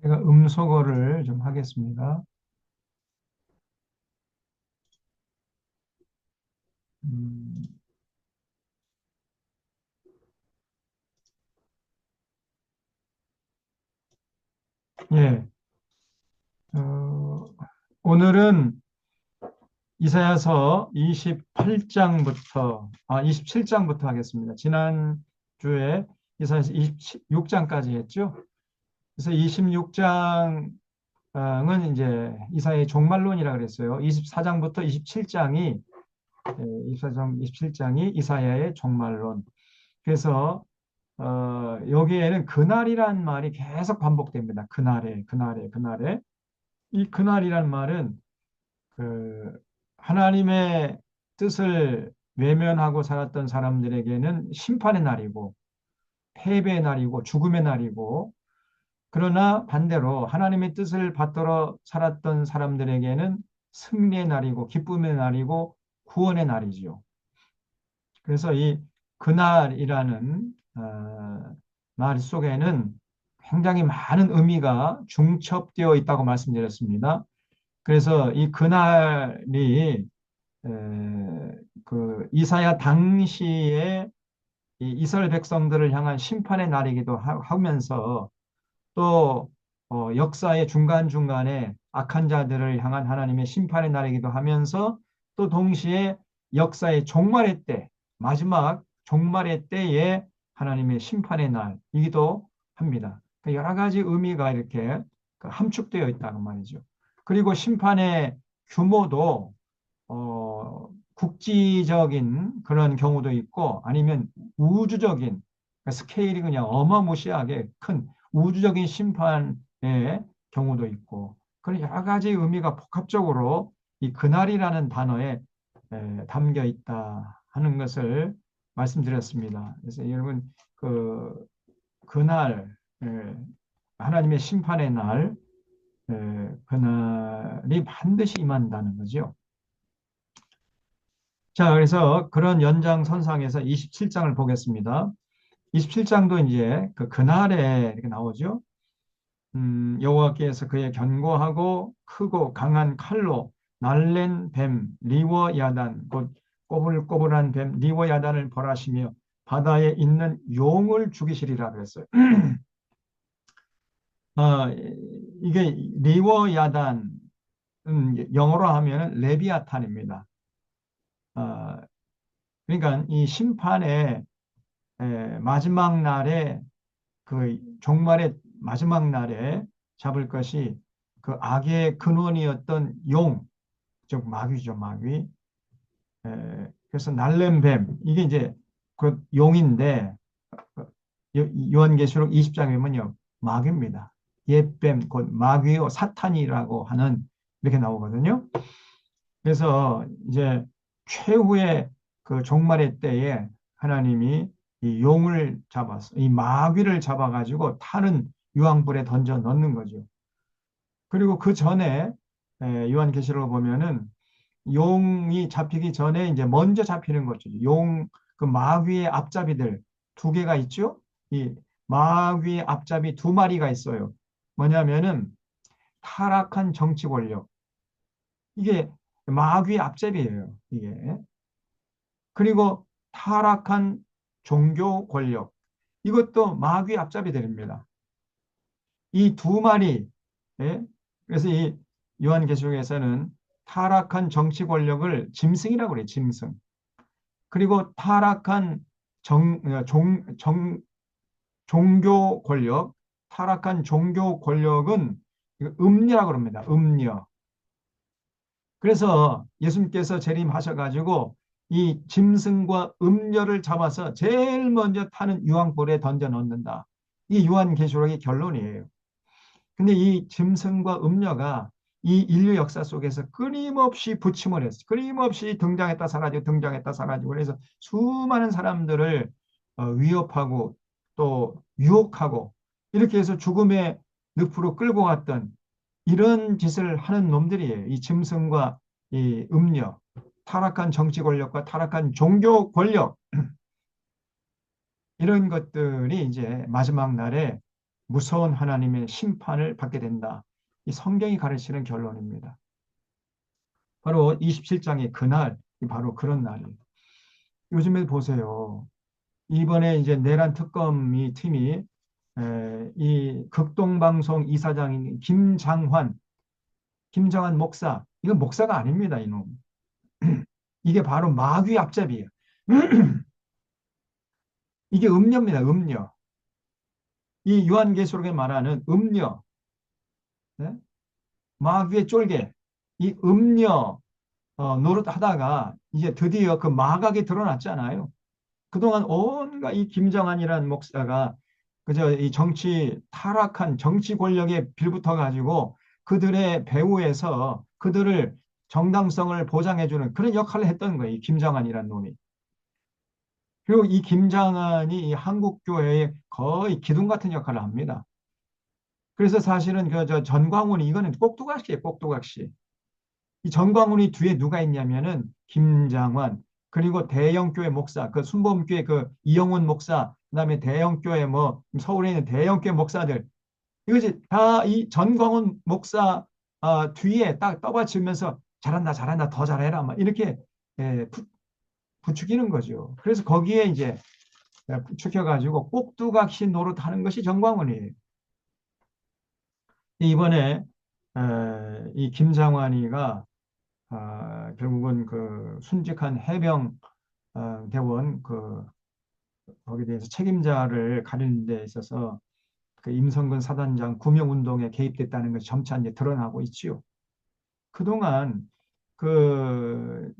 제가 음소거를 좀 하겠습니다. 음, 예, 어, 오늘은 이사야서 28장부터, 27장부터 하겠습니다. 지난주에 이사야서 26장까지 했죠. 그래서 26장은 이제 이사야의 종말론이라 그랬어요. 24장부터 27장이, 24장, 27장이 이사야의 종말론. 그래서 여기에는 그날이란 말이 계속 반복됩니다. 그날에, 그날에, 그날에. 이 그날이란 말은 그 하나님의 뜻을 외면하고 살았던 사람들에게는 심판의 날이고 패배의 날이고 죽음의 날이고, 그러나 반대로 하나님의 뜻을 받들어 살았던 사람들에게는 승리의 날이고 기쁨의 날이고 구원의 날이지요. 그래서 이 그날이라는 말 속에는 굉장히 많은 의미가 중첩되어 있다고 말씀드렸습니다. 그래서 이 그날이 그 이사야 당시에 이 이스라엘 백성들을 향한 심판의 날이기도 하면서 또 역사의 중간중간에 악한 자들을 향한 하나님의 심판의 날이기도 하면서 또 동시에 역사의 종말의 때, 마지막 종말의 때에 하나님의 심판의 날이기도 합니다. 그 여러 가지 의미가 이렇게 그 함축되어 있다는 말이죠. 그리고 심판의 규모도 국지적인 그런 경우도 있고 아니면 우주적인, 그러니까 스케일이 그냥 어마무시하게 큰 우주적인 심판의 경우도 있고, 그런 여러 가지 의미가 복합적으로 이 그날이라는 단어에 담겨 있다 하는 것을 말씀드렸습니다. 그래서 여러분 그 그날, 하나님의 심판의 날, 그날이 반드시 임한다는 거죠. 자, 그래서 그런 연장선상에서 27장을 보겠습니다. 27장도 이제 그날에 이렇게 나오죠. 여호와께서 그의 견고하고 크고 강한 칼로 날랜 뱀 리워 야단, 곧 꼬불꼬불한 뱀 리워 야단을 벌하시며 바다에 있는 용을 죽이시리라 그랬어요. 아, 이게 리워 야단, 영어로 하면은 레비아탄입니다. 아, 그러니까 이 심판의 마지막 날에, 그 종말의 마지막 날에 잡을 것이 그 악의 근원이었던 용, 즉 마귀죠, 마귀. 그래서 날렘뱀, 이게 이제 그 용인데 요한계시록 20장에 보면요, 마귀입니다. 옛뱀, 곧 마귀요 사탄이라고 하는, 이렇게 나오거든요. 그래서 이제 최후의 그 종말의 때에 하나님이 이 용을 잡아서 이 마귀를 잡아가지고 타는 유황불에 던져 넣는 거죠. 그리고 그 전에 요한계시록을 보면은 용이 잡히기 전에 이제 먼저 잡히는 거죠. 용, 그 마귀의 앞잡이들 두 개가 있죠. 이 마귀의 앞잡이 두 마리가 있어요. 뭐냐면은 타락한 정치 권력. 이게 마귀의 앞잡이예요. 이게. 그리고 타락한 종교 권력. 이것도 마귀의 앞잡이들입니다. 이 두 마리. 예? 그래서 이 요한계시록에서는 타락한 정치 권력을 짐승이라고 그래요. 짐승. 그리고 타락한 종교 권력, 타락한 종교 권력은 음녀라고 합니다. 음녀. 그래서 예수님께서 재림하셔가지고 이 짐승과 음녀를 잡아서 제일 먼저 타는 유황불에 던져 넣는다. 이 요한계시록의 결론이에요. 근데 이 짐승과 음녀가 이 인류 역사 속에서 끊임없이 부침을 했어요. 끊임없이 등장했다 사라지고 등장했다 사라지고, 그래서 수많은 사람들을 위협하고 또 유혹하고 이렇게 해서 죽음의 늪으로 끌고 갔던 이런 짓을 하는 놈들이에요. 이 짐승과 이 음녀, 타락한 정치 권력과 타락한 종교 권력, 이런 것들이 이제 마지막 날에 무서운 하나님의 심판을 받게 된다. 이 성경이 가르치는 결론입니다. 바로 27장의 그날, 바로 그런 날이에요. 요즘에 보세요. 이번에 이제 내란 특검이 팀이 이 극동방송 이사장인 김장환 목사, 이건 목사가 아닙니다, 이놈. 이게 바로 마귀 앞잡이에요. 이게 음녀입니다, 음녀. 이 요한계시록에 말하는 음녀, 네? 마귀의 쫄개, 이 음녀 노릇하다가 이제 드디어 그 마각이 드러났잖아요. 그동안 온갖 이 김정한이라는 목사가 그저 이 타락한 정치 권력에 빌붙어 가지고 그들의 배후에서 그들을 정당성을 보장해주는 그런 역할을 했던 거예요. 이 김정한이라는 놈이. 그리고 이 김정한이 이 한국교회에 거의 기둥 같은 역할을 합니다. 그래서 사실은 그 저 전광훈이 이거는 꼭두각시예요, 꼭두각시. 이 전광훈이 뒤에 누가 있냐면은 김장환, 그리고 대형교회 목사, 그 순복음교회 그 이영훈 목사, 그다음에 대형교회 뭐 서울에 있는 대형교회 목사들, 이것이 다 이 전광훈 목사 뒤에 딱 떠받치면서 잘한다, 잘한다, 더 잘해라, 막 이렇게 부추기는 거죠. 그래서 거기에 이제 부추겨가지고 꼭두각시 노릇하는 것이 전광훈이에요. 이번에 이 김장환이가 결국은 그 순직한 해병 대원 거기에 대해서 책임자를 가리는 데 있어서 그 임성근 사단장 구명운동에 개입됐다는 것이 점차 이제 드러나고 있지요. 그동안 그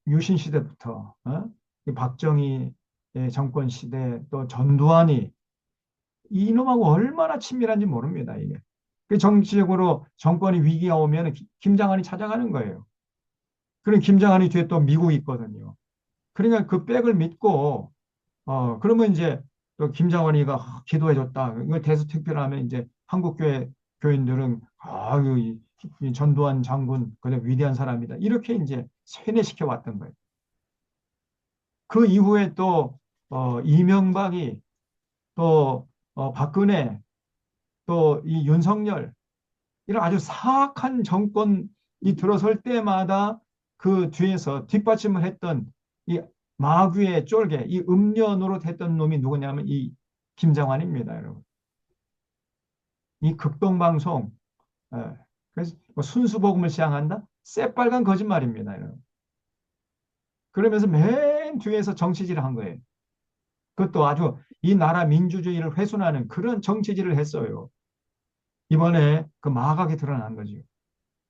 유신 시대부터 이 박정희 정권 시대 또 전두환이 이놈하고 얼마나 친밀한지 모릅니다, 이게. 그 정치적으로 정권이 위기가 오면 김장한이 찾아가는 거예요. 그럼 김장한이 뒤에 또 미국이 있거든요. 그러니까 그 백을 믿고 그러면 이제 또 김장원이가 기도해줬다. 이거 대수특별을 하면 이제 한국교회 교인들은 아유 이 전두환 장군 그래 위대한 사람이다. 이렇게 이제 세뇌시켜 왔던 거예요. 그 이후에 또 이명박이 또 박근혜 또 이 윤석열 이런 아주 사악한 정권이 들어설 때마다 그 뒤에서 뒷받침을 했던 이 마귀의 쫄개, 이 음녀 노릇했던 놈이 누구냐면 이 김장환입니다, 여러분. 이 극동방송, 그래서 뭐 순수복음을 지향한다? 새빨간 거짓말입니다, 여러분. 그러면서 맨 뒤에서 정치질을 한 거예요. 그것도 아주 이 나라 민주주의를 훼손하는 그런 정치질을 했어요. 이번에 그 마각이 드러난 거죠.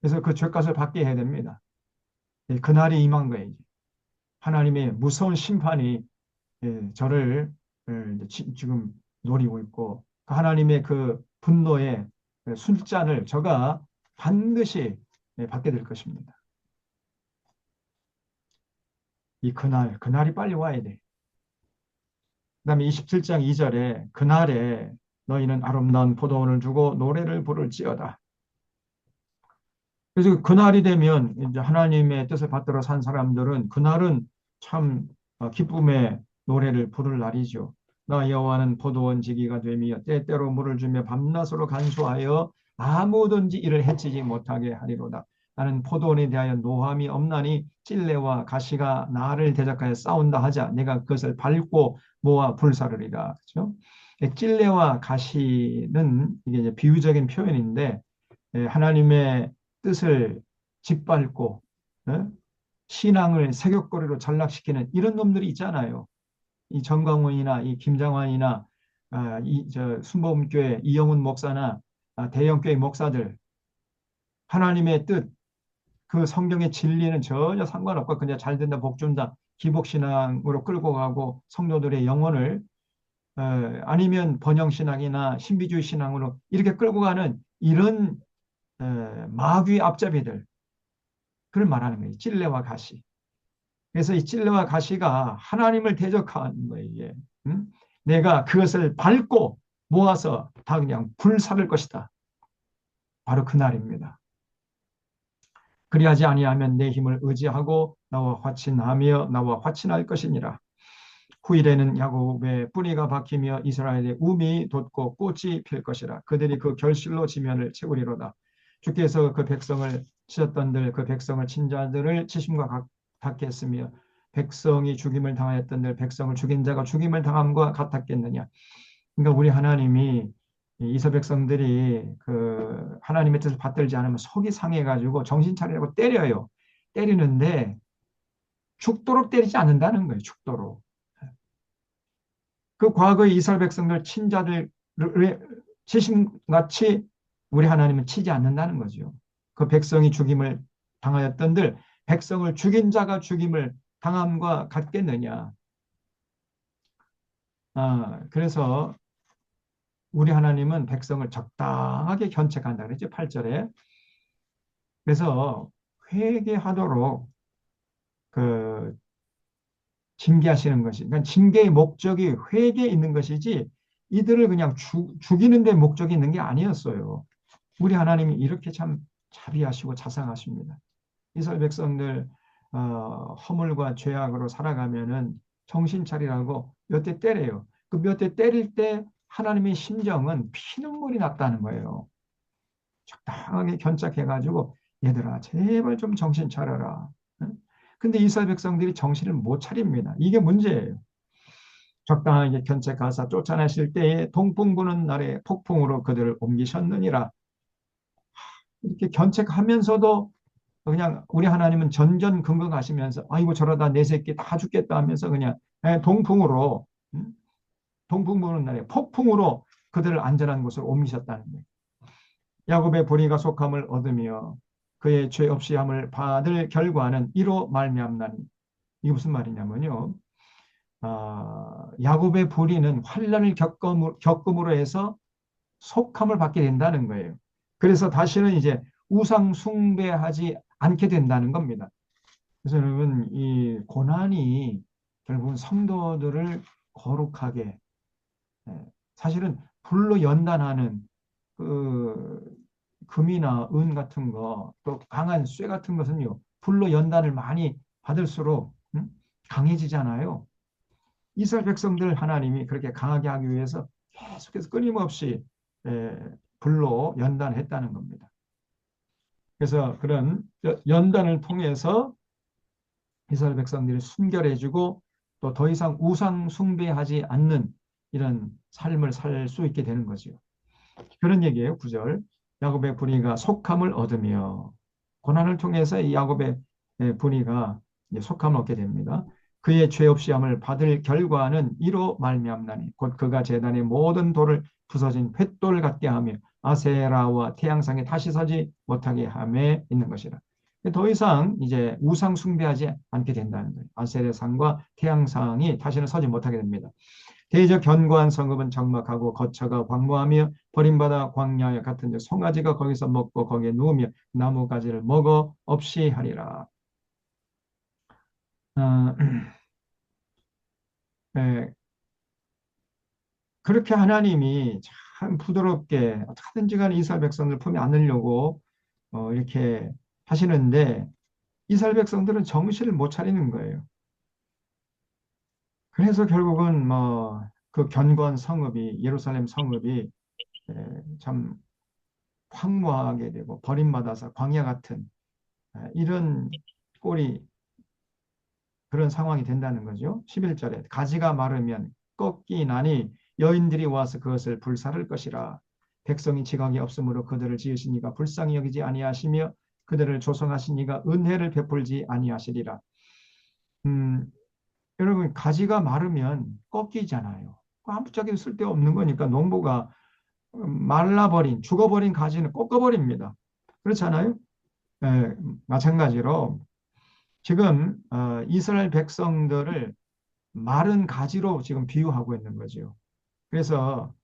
그래서 그 죄값을 받게 해야 됩니다. 그날이 임한 거예요. 이제. 하나님의 무서운 심판이 저를 지금 노리고 있고 그 하나님의 그 분노의 술잔을 저가 반드시 받게 될 것입니다. 그날이 빨리 와야 돼. 그다음에 27장 2절에 그날에 너희는 아름다운 포도원을 주고 노래를 부를지어다. 그래서 그날이 되면 이제 하나님의 뜻을 받들어 산 사람들은 그날은 참 기쁨의 노래를 부를 날이죠. 나 여호와는 포도원 지기가 되며 때때로 물을 주며 밤낮으로 간수하여 아무든지 이를 해치지 못하게 하리로다. 나는 포도원에 대하여 노함이 없나니 찔레와 가시가 나를 대적하여 싸운다 하자 내가 그것을 밟고 모아 불사르리라. 그렇죠? 찔레와 가시는 이게 이제 비유적인 표현인데 하나님의 뜻을 짓밟고 신앙을 세격거리로 전락시키는 이런 놈들이 있잖아요. 이 정광훈이나 이 김장환이나 이저 순복음교회 이영훈 목사나 대형교회 목사들 하나님의 뜻, 그 성경의 진리는 전혀 상관없고 그냥 잘 된다, 복 준다, 기복신앙으로 끌고 가고 성도들의 영혼을 아니면 번영신앙이나 신비주의 신앙으로 이렇게 끌고 가는 이런 마귀 앞잡이들 그걸 말하는 거예요. 찔레와 가시. 그래서 이 찔레와 가시가 하나님을 대적하는 거예요. 이게. 응? 내가 그것을 밟고 모아서 다 그냥 불사를 것이다. 바로 그 날입니다. 그리하지 아니하면 내 힘을 의지하고 나와 화친하며 나와 화친할 것이니라. 후일에는 야곱의 뿌리가 박히며 이스라엘의 움이 돋고 꽃이 필 것이라. 그들이 그 결실로 지면을 채우리로다. 주께서 그 백성을 치셨던들 그 백성을 친 자들을 치심과 같겠으며 백성이 죽임을 당하였던들 백성을 죽인 자가 죽임을 당함과 같았겠느냐. 그러니까 우리 하나님이 이스라엘 백성들이 그 하나님의 뜻을 받들지 않으면 속이 상해가지고 정신 차리라고 때려요. 때리는데 죽도록 때리지 않는다는 거예요. 죽도록. 그 과거의 이스라엘 백성들 친자들 치심같이 우리 하나님은 치지 않는다는 거죠. 그 백성이 죽임을 당하였던들 백성을 죽인 자가 죽임을 당함과 같겠느냐. 그래서 우리 하나님은 백성을 적당하게 견책한다 그랬죠. 8절에. 그래서 회개하도록 그 징계하시는 것이, 그러니까 징계의 목적이 회개에 있는 것이지 이들을 그냥 죽이는 데 목적이 있는 게 아니었어요. 우리 하나님이 이렇게 참 자비하시고 자상하십니다. 이스라엘 백성들 허물과 죄악으로 살아가면은 정신 차리라고 몇 대 때려요. 그 몇 대 때릴 때 하나님의 심정은 피눈물이 났다는 거예요. 적당하게 견착해가지고 얘들아 제발 좀 정신 차려라. 근데 이스라엘 백성들이 정신을 못 차립니다. 이게 문제예요. 적당하게 견책하사 쫓아내실 때에 동풍 부는 날에 폭풍으로 그들을 옮기셨느니라. 이렇게 견책하면서도 그냥 우리 하나님은 전전긍긍하시면서 아이고 저러다 내 새끼 다 죽겠다 하면서 그냥 동풍으로 동풍 부는 날에 폭풍으로 그들을 안전한 곳으로 옮기셨다는 거예요. 야곱의 불의가 속함을 얻으며 그의 죄 없이 함을 받을 결과는 이로 말미암나니. 이게 무슨 말이냐면요. 야곱의 불의는 환난을 겪음으로 해서 속함을 받게 된다는 거예요. 그래서 다시는 이제 우상 숭배하지 않게 된다는 겁니다. 그래서 여러분 이 고난이 결국은 성도들을 거룩하게 사실은 불로 연단하는 그 금이나 은 같은 거, 또 강한 쇠 같은 것은요, 불로 연단을 많이 받을수록 강해지잖아요. 이스라엘 백성들 하나님이 그렇게 강하게 하기 위해서 계속해서 끊임없이 불로 연단했다는 겁니다. 그래서 그런 연단을 통해서 이스라엘 백성들이 순결해지고 또 더 이상 우상 숭배하지 않는 이런 삶을 살 수 있게 되는 거죠. 그런 얘기예요. 9절. 야곱의 불의가 속함을 얻으며 고난을 통해서 이 야곱의 불의가 속함을 얻게 됩니다. 그의 죄 없이 함을 받을 결과는 이로 말미암나니 곧 그가 제단의 모든 돌을 부서진 횃돌 같게 하며 아세라와 태양상에 다시 서지 못하게 함에 있는 것이라. 더 이상 이제 우상 숭배하지 않게 된다는 거예요. 아세라상과 태양상이 다시는 서지 못하게 됩니다. 대저 견고한 성읍은 적막하고 거처가 황무하며 버림받아 광야에 같은 송아지가 거기서 먹고 거기에 누우며 나무가지를 먹어 없이 하리라. 네, 그렇게 하나님이 참 부드럽게 어떻게든지 간에 이스라엘 백성들 품에 안으려고 이렇게 하시는데 이스라엘 백성들은 정신을 못 차리는 거예요. 그래서 결국은 뭐 그 견고한 성읍이 예루살렘 성읍이 참 황무하게 되고 버림받아서 광야 같은 이런 꼴이 그런 상황이 된다는 거죠. 11절에 가지가 마르면 꺾이 나니 여인들이 와서 그것을 불사를 것이라. 백성이 지각이 없으므로 그들을 지으신 이가 불쌍히 여기지 아니하시며 그들을 조성하신 이가 은혜를 베풀지 아니하시리라. 음, 여러분 가지가 마르면 꺾이잖아요. 아무짝에도 쓸데없는 거니까 농부가 말라버린 죽어버린 가지는 꺾어버립니다. 그렇잖아요. 마찬가지로 지금 이스라엘 백성들을 마른 가지로 지금 비유하고 있는 거죠. 그래서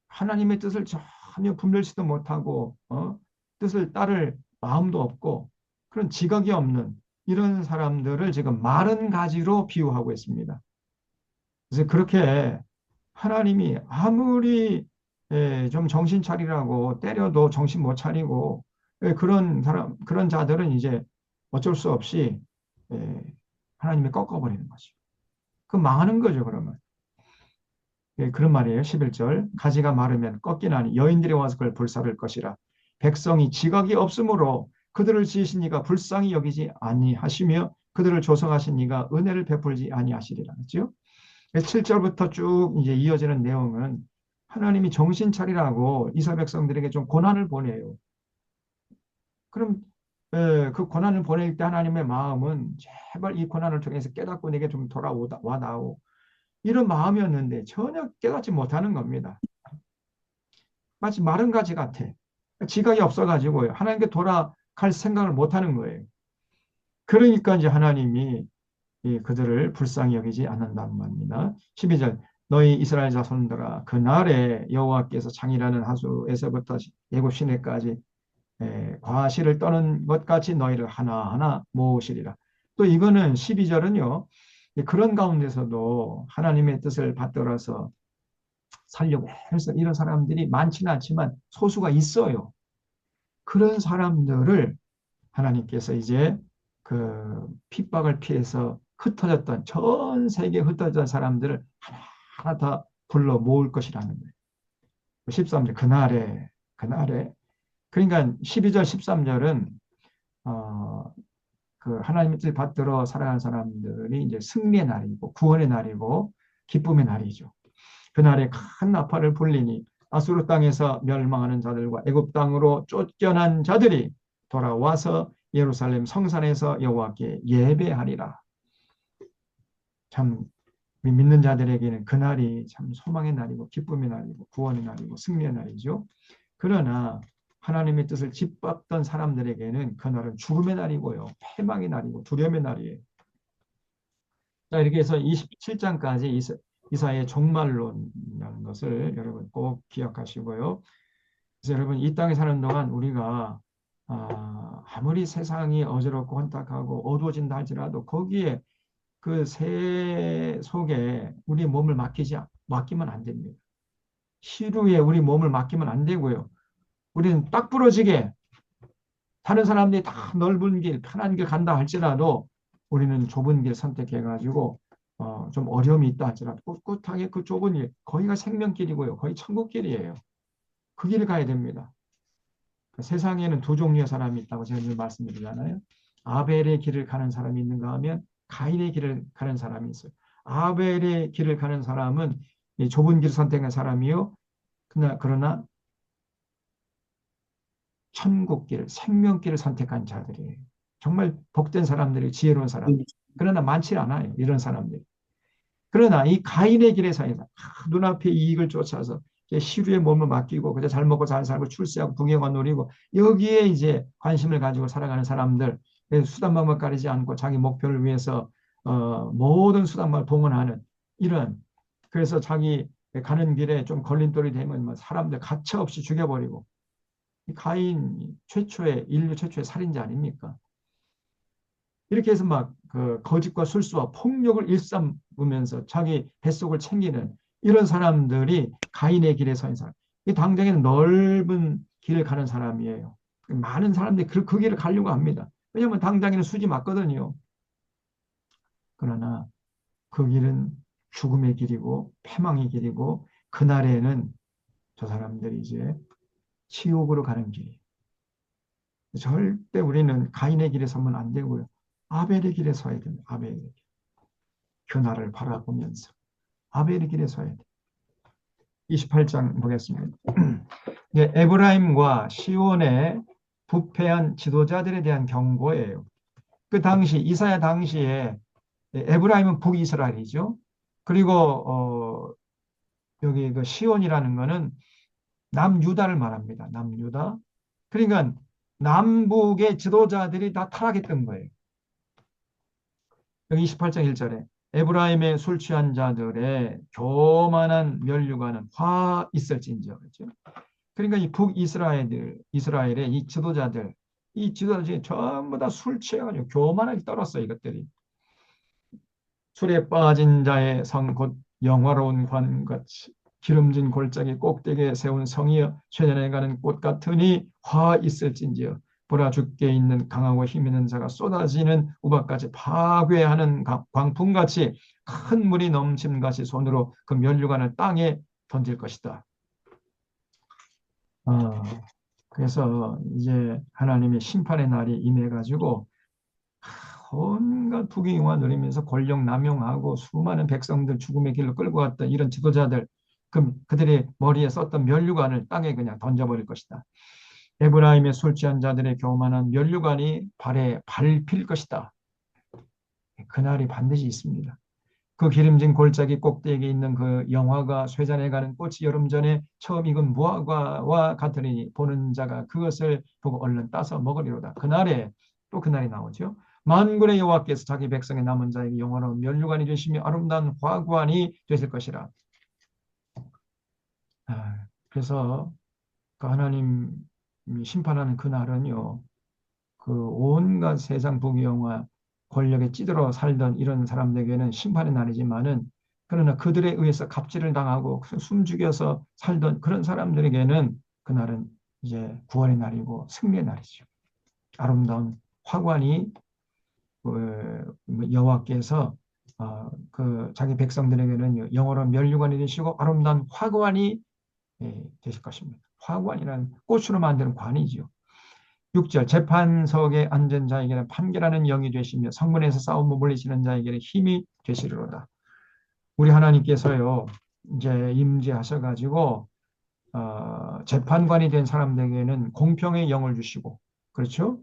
하나님의 뜻을 전혀 분별치도 못하고 뜻을 따를 마음도 없고 그런 지각이 없는 이런 사람들을 지금 마른 가지로 비유하고 있습니다. 그래서 그렇게 하나님이 아무리 좀 정신 차리라고 때려도 정신 못 차리고 그런 사람 그런 자들은 이제 어쩔 수 없이 하나님이 꺾어버리는 거죠. 그 망하는 거죠, 그러면. 예, 그런 말이에요. 11절. 가지가 마르면 꺾이나니 여인들이 와서 그걸 불사를 것이라. 백성이 지각이 없으므로 그들을 지으신 이가 불쌍히 여기지 아니하시며 그들을 조성하신 이가 은혜를 베풀지 아니하시리라. 그렇죠? 7절부터 쭉 이제 이어지는 내용은 하나님이 정신 차리라고 이스라엘 백성들에게 좀 고난을 보내요. 그럼 그 고난을 보낼 때 하나님의 마음은 제발 이 고난을 통해서 깨닫고 내게 좀 와 나오. 이런 마음이었는데 전혀 깨닫지 못하는 겁니다. 마치 마른 가지 같아. 지각이 없어가지고요. 하나님께 돌아갈 생각을 못하는 거예요. 그러니까 이제 하나님이 그들을 불쌍히 여기지 않는단 말입니다. 12절 너희 이스라엘 자손들아 그날에 여호와께서 창이라는 하수에서부터 애굽 시내까지 과실을 떠는 것 같이 너희를 하나하나 모으시리라. 또 이거는 12절은요. 그런 가운데서도 하나님의 뜻을 받들어서 살려고 해서 이런 사람들이 많지는 않지만 소수가 있어요. 그런 사람들을 하나님께서 이제 그 핍박을 피해서 흩어졌던 전 세계에 흩어졌던 사람들을 하나하나 다 불러 모을 것이라는 거예요. 13절 그날에 그러니까 12절 13절은 그 하나님의 뜻을 받들어 살아가는 사람들이 이제 승리의 날이고 구원의 날이고 기쁨의 날이죠. 그날에 큰 나팔을 불리니 아수르 땅에서 멸망하는 자들과 애굽 땅으로 쫓겨난 자들이 돌아와서 예루살렘 성산에서 여호와께 예배하리라. 참 믿는 자들에게는 그날이 참 소망의 날이고 기쁨의 날이고 구원의 날이고 승리의 날이죠. 그러나 하나님의 뜻을 짓밟던 사람들에게는 그날은 죽음의 날이고요. 패망의 날이고 두려움의 날이에요. 자, 이렇게 해서 27장까지 이사의 종말론이라는 것을 여러분 꼭 기억하시고요. 그래서 여러분 이 땅에 사는 동안 우리가 아무리 세상이 어지럽고 혼탁하고 어두워진다 할지라도 거기에 그 새 속에 우리 몸을 맡기면 안 됩니다. 시루에 우리 몸을 맡기면 안 되고요. 우리는 딱 부러지게 다른 사람들이 다 넓은 길, 편한 길 간다 할지라도 우리는 좁은 길 선택해가지고 좀 어려움이 있다 할지라도 꿋꿋하게 그 좁은 길, 거기가 생명길이고요. 거기 천국길이에요. 그 길을 가야 됩니다. 세상에는 두 종류의 사람이 있다고 제가 늘 말씀드리잖아요. 아벨의 길을 가는 사람이 있는가 하면 가인의 길을 가는 사람이 있어요. 아벨의 길을 가는 사람은 좁은 길을 선택한 사람이요. 그러나 천국길, 생명길을 선택한 자들이에요. 정말 복된 사람들이 지혜로운 사람. 그러나 많지 않아요. 이런 사람들이. 그러나 이 가인의 길에서 눈앞의 이익을 쫓아서 시루의 몸을 맡기고 그저 잘 먹고 잘 살고 출세하고 부귀영화 누리고 여기에 이제 관심을 가지고 살아가는 사람들, 수단방법 가리지 않고 자기 목표를 위해서 모든 수단방법을 동원하는 이런, 그래서 자기 가는 길에 좀 걸림돌이 되면 뭐 사람들 가차없이 죽여버리고, 가인 인류 최초의 살인자 아닙니까? 이렇게 해서 막 그 거짓과 술수와 폭력을 일삼으면서 자기 뱃속을 챙기는 이런 사람들이 가인의 길에 서 있는 사람. 이 당장에는 넓은 길을 가는 사람이에요. 많은 사람들이 그 길을 가려고 합니다. 왜냐하면 당장에는 수지 맞거든요. 그러나 그 길은 죽음의 길이고 패망의 길이고 그날에는 저 사람들이 이제 지옥으로 가는 길이에요. 절대 우리는 가인의 길에 서면 안 되고요. 아벨의 길에 서야 됩니다. 아벨의 길. 그날을 바라보면서 아벨의 길에 서야 돼요. 28장 보겠습니다. 에브라임과 시온의 부패한 지도자들에 대한 경고예요. 그 당시 이사야 당시에 에브라임은 북이스라엘이죠. 그리고 여기 그 시온이라는 거는 남유다를 말합니다. 남유다. 그러니까 남북의 지도자들이 다 타락했던 거예요. 여기 28장 1절에 에브라임의 술 취한 자들의 교만한 면류관은 화 있을진저. 그렇죠? 그러니까 이 이스라엘의 이 지도자들이 전부 다 술 취해가지고 교만하게 떨었어요. 이것들이. 술에 빠진 자의 성 곧 영화로운 관같이 기름진 골짜기 꼭대기에 세운 성이여 쇠년에 가는 꽃 같으니 화 있을진지여 보라 주께 있는 강하고 힘 있는 자가 쏟아지는 우박같이 파괴하는 광풍같이 큰 물이 넘침같이 손으로 그 면류관을 땅에 던질 것이다. 그래서 이제 하나님의 심판의 날이 임해가지고 온갖 부귀영화 누리면서 권력 남용하고 수많은 백성들 죽음의 길로 끌고 갔던 이런 지도자들, 그들의 머리에 썼던 면류관을 땅에 그냥 던져버릴 것이다. 에브라임의 술 취한 자들의 교만한 면류관이 발에 밟힐 것이다. 그날이 반드시 있습니다. 그 기름진 골짜기 꼭대기에 있는 그 영화가 쇠잔에 가는 꽃이 여름 전에 처음 익은 무화과와 같으니 보는 자가 그것을 보고 얼른 따서 먹으리로다. 그날에 또 그날이 나오죠. 만군의 여호와께서 자기 백성의 남은 자에게 영원한 면류관이 되시며 아름다운 화관이 되실 것이라. 그래서 그 하나님이 심판하는 그날은요, 그 온갖 세상 부귀영화 권력에 찌들어 살던 이런 사람들에게는 심판의 날이지만은, 그러나 그들에 의해서 갑질을 당하고 숨죽여서 살던 그런 사람들에게는 그날은 이제 구원의 날이고 승리의 날이죠. 아름다운 화관이 여호와께서 그 자기 백성들에게는 영원한 면류관이 되시고 아름다운 화관이 되실 것입니다. 화관이란 꽃으로 만드는 관이지요. 6절 재판석에 앉은 자에게는 판결하는 영이 되시며 성문에서 싸움을 물리치는 자에게는 힘이 되시리로다. 우리 하나님께서요 이제 임재하셔가지고 재판관이 된 사람들에게는 공평의 영을 주시고, 그렇죠?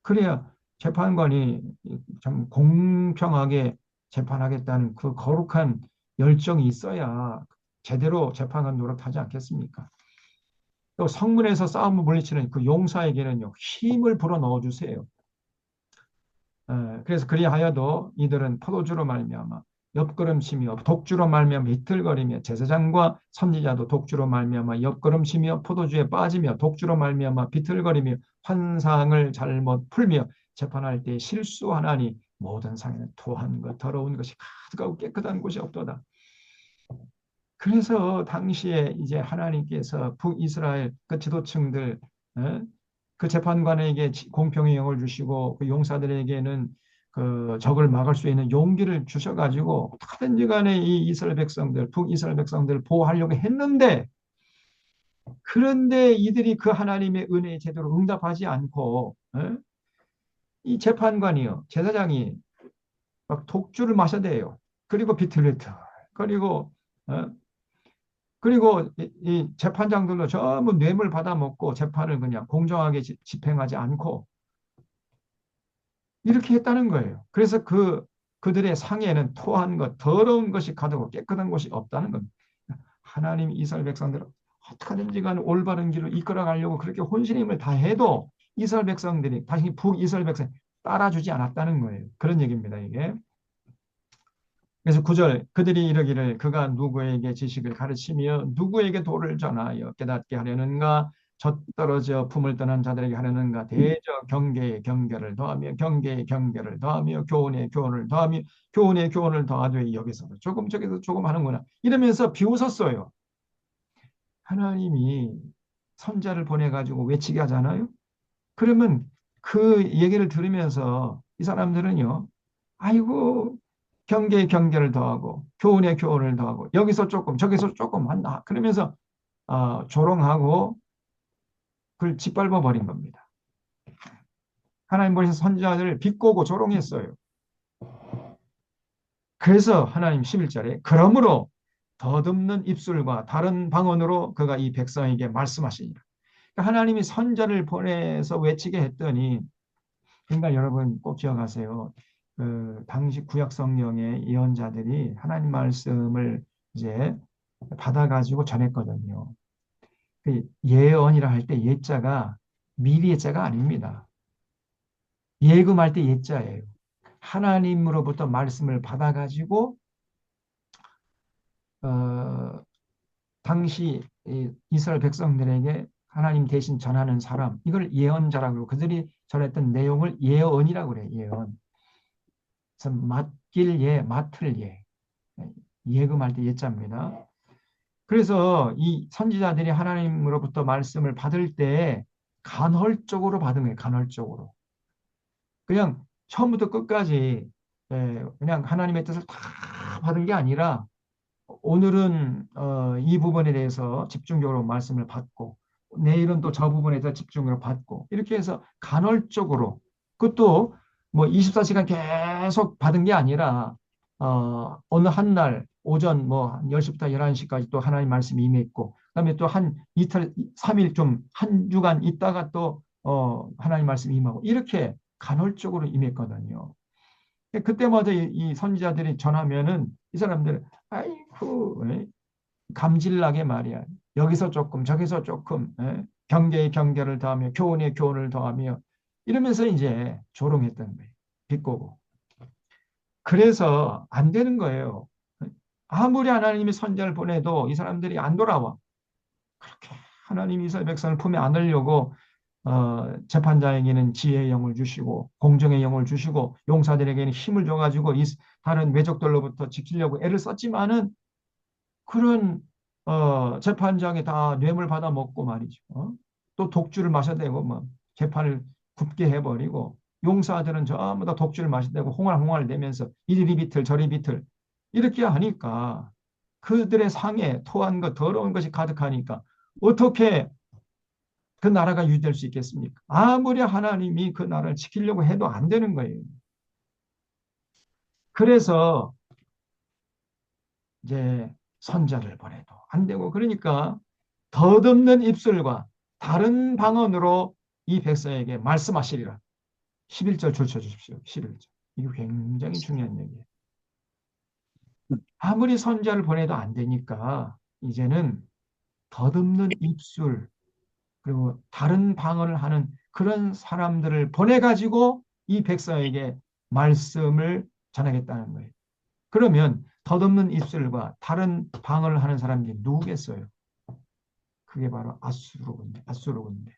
그래야 재판관이 참 공평하게 재판하겠다는 그 거룩한 열정이 있어야 제대로 재판관 노릇하지 않겠습니까? 또 성문에서 싸움을 물리치는 그 용사에게는요 힘을 불어 넣어 주세요. 그래서 그리하여도 이들은 포도주로 말미암아 옆걸음치며 독주로 말미암아 비틀거리며 제사장과 선지자도 독주로 말미암아 옆걸음치며 포도주에 빠지며 독주로 말미암아 비틀거리며 환상을 잘못 풀며 재판할 때 실수하나니 모든 상에는 토한 것 더러운 것이 가득하고 깨끗한 곳이 없도다. 그래서 당시에 이제 하나님께서 북이스라엘 그 지도층들, 그 재판관에게 공평의 영을 주시고 그 용사들에게는 그 적을 막을 수 있는 용기를 주셔가지고 어떻게든지 간에 이 이스라엘 백성들, 북이스라엘 백성들을 보호하려고 했는데, 그런데 이들이 그 하나님의 은혜에 제대로 응답하지 않고 이 재판관이요, 제사장이 막 독주를 마셔대요. 그리고 비틀비틀 그리고 그리고 이 재판장들도 전부 뇌물 받아먹고 재판을 그냥 공정하게 집행하지 않고 이렇게 했다는 거예요. 그래서 그들의 상에는 토한 것, 더러운 것이 가득하고 깨끗한 것이 없다는 겁니다. 하나님 이스라엘 백성들은 어떻게든지 간에 올바른 길로 이끌어가려고 그렇게 혼신의 힘을 다해도 이스라엘 백성들이, 다시 북이스라엘 백성이 따라주지 않았다는 거예요. 그런 얘기입니다, 이게. 그래서 9절 그들이 이르기를 그가 누구에게 지식을 가르치며 누구에게 도를 전하여 깨닫게 하려는가, 젖떨어져 품을 떠난 자들에게 하려는가, 대저 경계에 경계를 더하며 경계에 경계를 더하며 교훈에 교훈을 더하며 교훈에 교훈을 더하되 여기서도 조금 저기서 조금 하는구나 이러면서 비웃었어요. 하나님이 선자를 보내가지고 외치게 하잖아요. 그러면 그 얘기를 들으면서 이 사람들은요, 아이고 경계에 경계를 더하고 교훈에 교훈을 더하고 여기서 조금 저기서 조금 한다 그러면서 조롱하고 그걸 짓밟아 버린 겁니다. 하나님 보내서 선지자들을 비꼬고 조롱했어요. 그래서 하나님 11절에 그러므로 더듬는 입술과 다른 방언으로 그가 이 백성에게 말씀하시니라. 그러니까 하나님이 선자를 보내서 외치게 했더니, 그러니까 여러분 꼭 기억하세요. 그 당시 구약 성경의 예언자들이 하나님 말씀을 이제 받아가지고 전했거든요. 그 예언이라 할 때 예자가 미리 예자가 아닙니다. 예금할 때 예자예요. 하나님으로부터 말씀을 받아가지고 당시 이스라엘 백성들에게 하나님 대신 전하는 사람, 이걸 예언자라고 그러고 그들이 전했던 내용을 예언이라고 그래요. 예언. 그래서 맡길 예, 맡을 예. 예금할 때 예자입니다. 그래서 이 선지자들이 하나님으로부터 말씀을 받을 때 간헐적으로 받은 거예요. 간헐적으로. 그냥 처음부터 끝까지 그냥 하나님의 뜻을 다 받은 게 아니라 오늘은 이 부분에 대해서 집중적으로 말씀을 받고 내일은 또 저 부분에 대해서 집중을 받고 이렇게 해서 간헐적으로 그것도 뭐 24시간 계속 받은 게 아니라 어느 한 날 오전 뭐 10시부터 11시까지 또 하나님 말씀이 임했고 그다음에 또 한 이틀 3일 좀 한 주간 있다가 또 하나님 말씀이 임하고 이렇게 간헐적으로 임했거든요. 그때마다 이 선지자들이 전하면은 이 사람들은 아이고 감질나게 말이야. 여기서 조금 저기서 조금 경계에 경계를 더하며 교훈에 교훈을 더하며 이러면서 이제 조롱했던 거예요. 비꼬고. 그래서 안 되는 거예요. 아무리 하나님이 선지자를 보내도 이 사람들이 안 돌아와. 그렇게 하나님이 이스라엘 백성을 품에 안으려고 재판자에게는 지혜의 영을 주시고 공정의 영을 주시고 용사들에게는 힘을 줘가지고 이 다른 외적들로부터 지키려고 애를 썼지만은 그런 재판장이 다 뇌물 받아 먹고 말이죠. 또 독주를 마셔대고 뭐 재판을 굽게 해버리고 용사들은 전부 다 독주를 마셔대고 홍알홍알 내면서 이리 비틀 저리 비틀 이렇게 하니까 그들의 상에 토한 것 더러운 것이 가득하니까 어떻게 그 나라가 유지될 수 있겠습니까? 아무리 하나님이 그 나라를 지키려고 해도 안 되는 거예요. 그래서 이제 선자를 보내도 안 되고 그러니까 덧없는 입술과 다른 방언으로 이 백성에게 말씀하시리라. 11절 줄쳐 주십시오. 11절. 이게 굉장히 중요한 얘기예요. 아무리 선자를 보내도 안 되니까 이제는 덧없는 입술 그리고 다른 방언을 하는 그런 사람들을 보내가지고 이 백성에게 말씀을 전하겠다는 거예요. 그러면 덧없는 입술과 다른 방언을 하는 사람이 누구겠어요? 그게 바로 아수르군데, 아수르군데.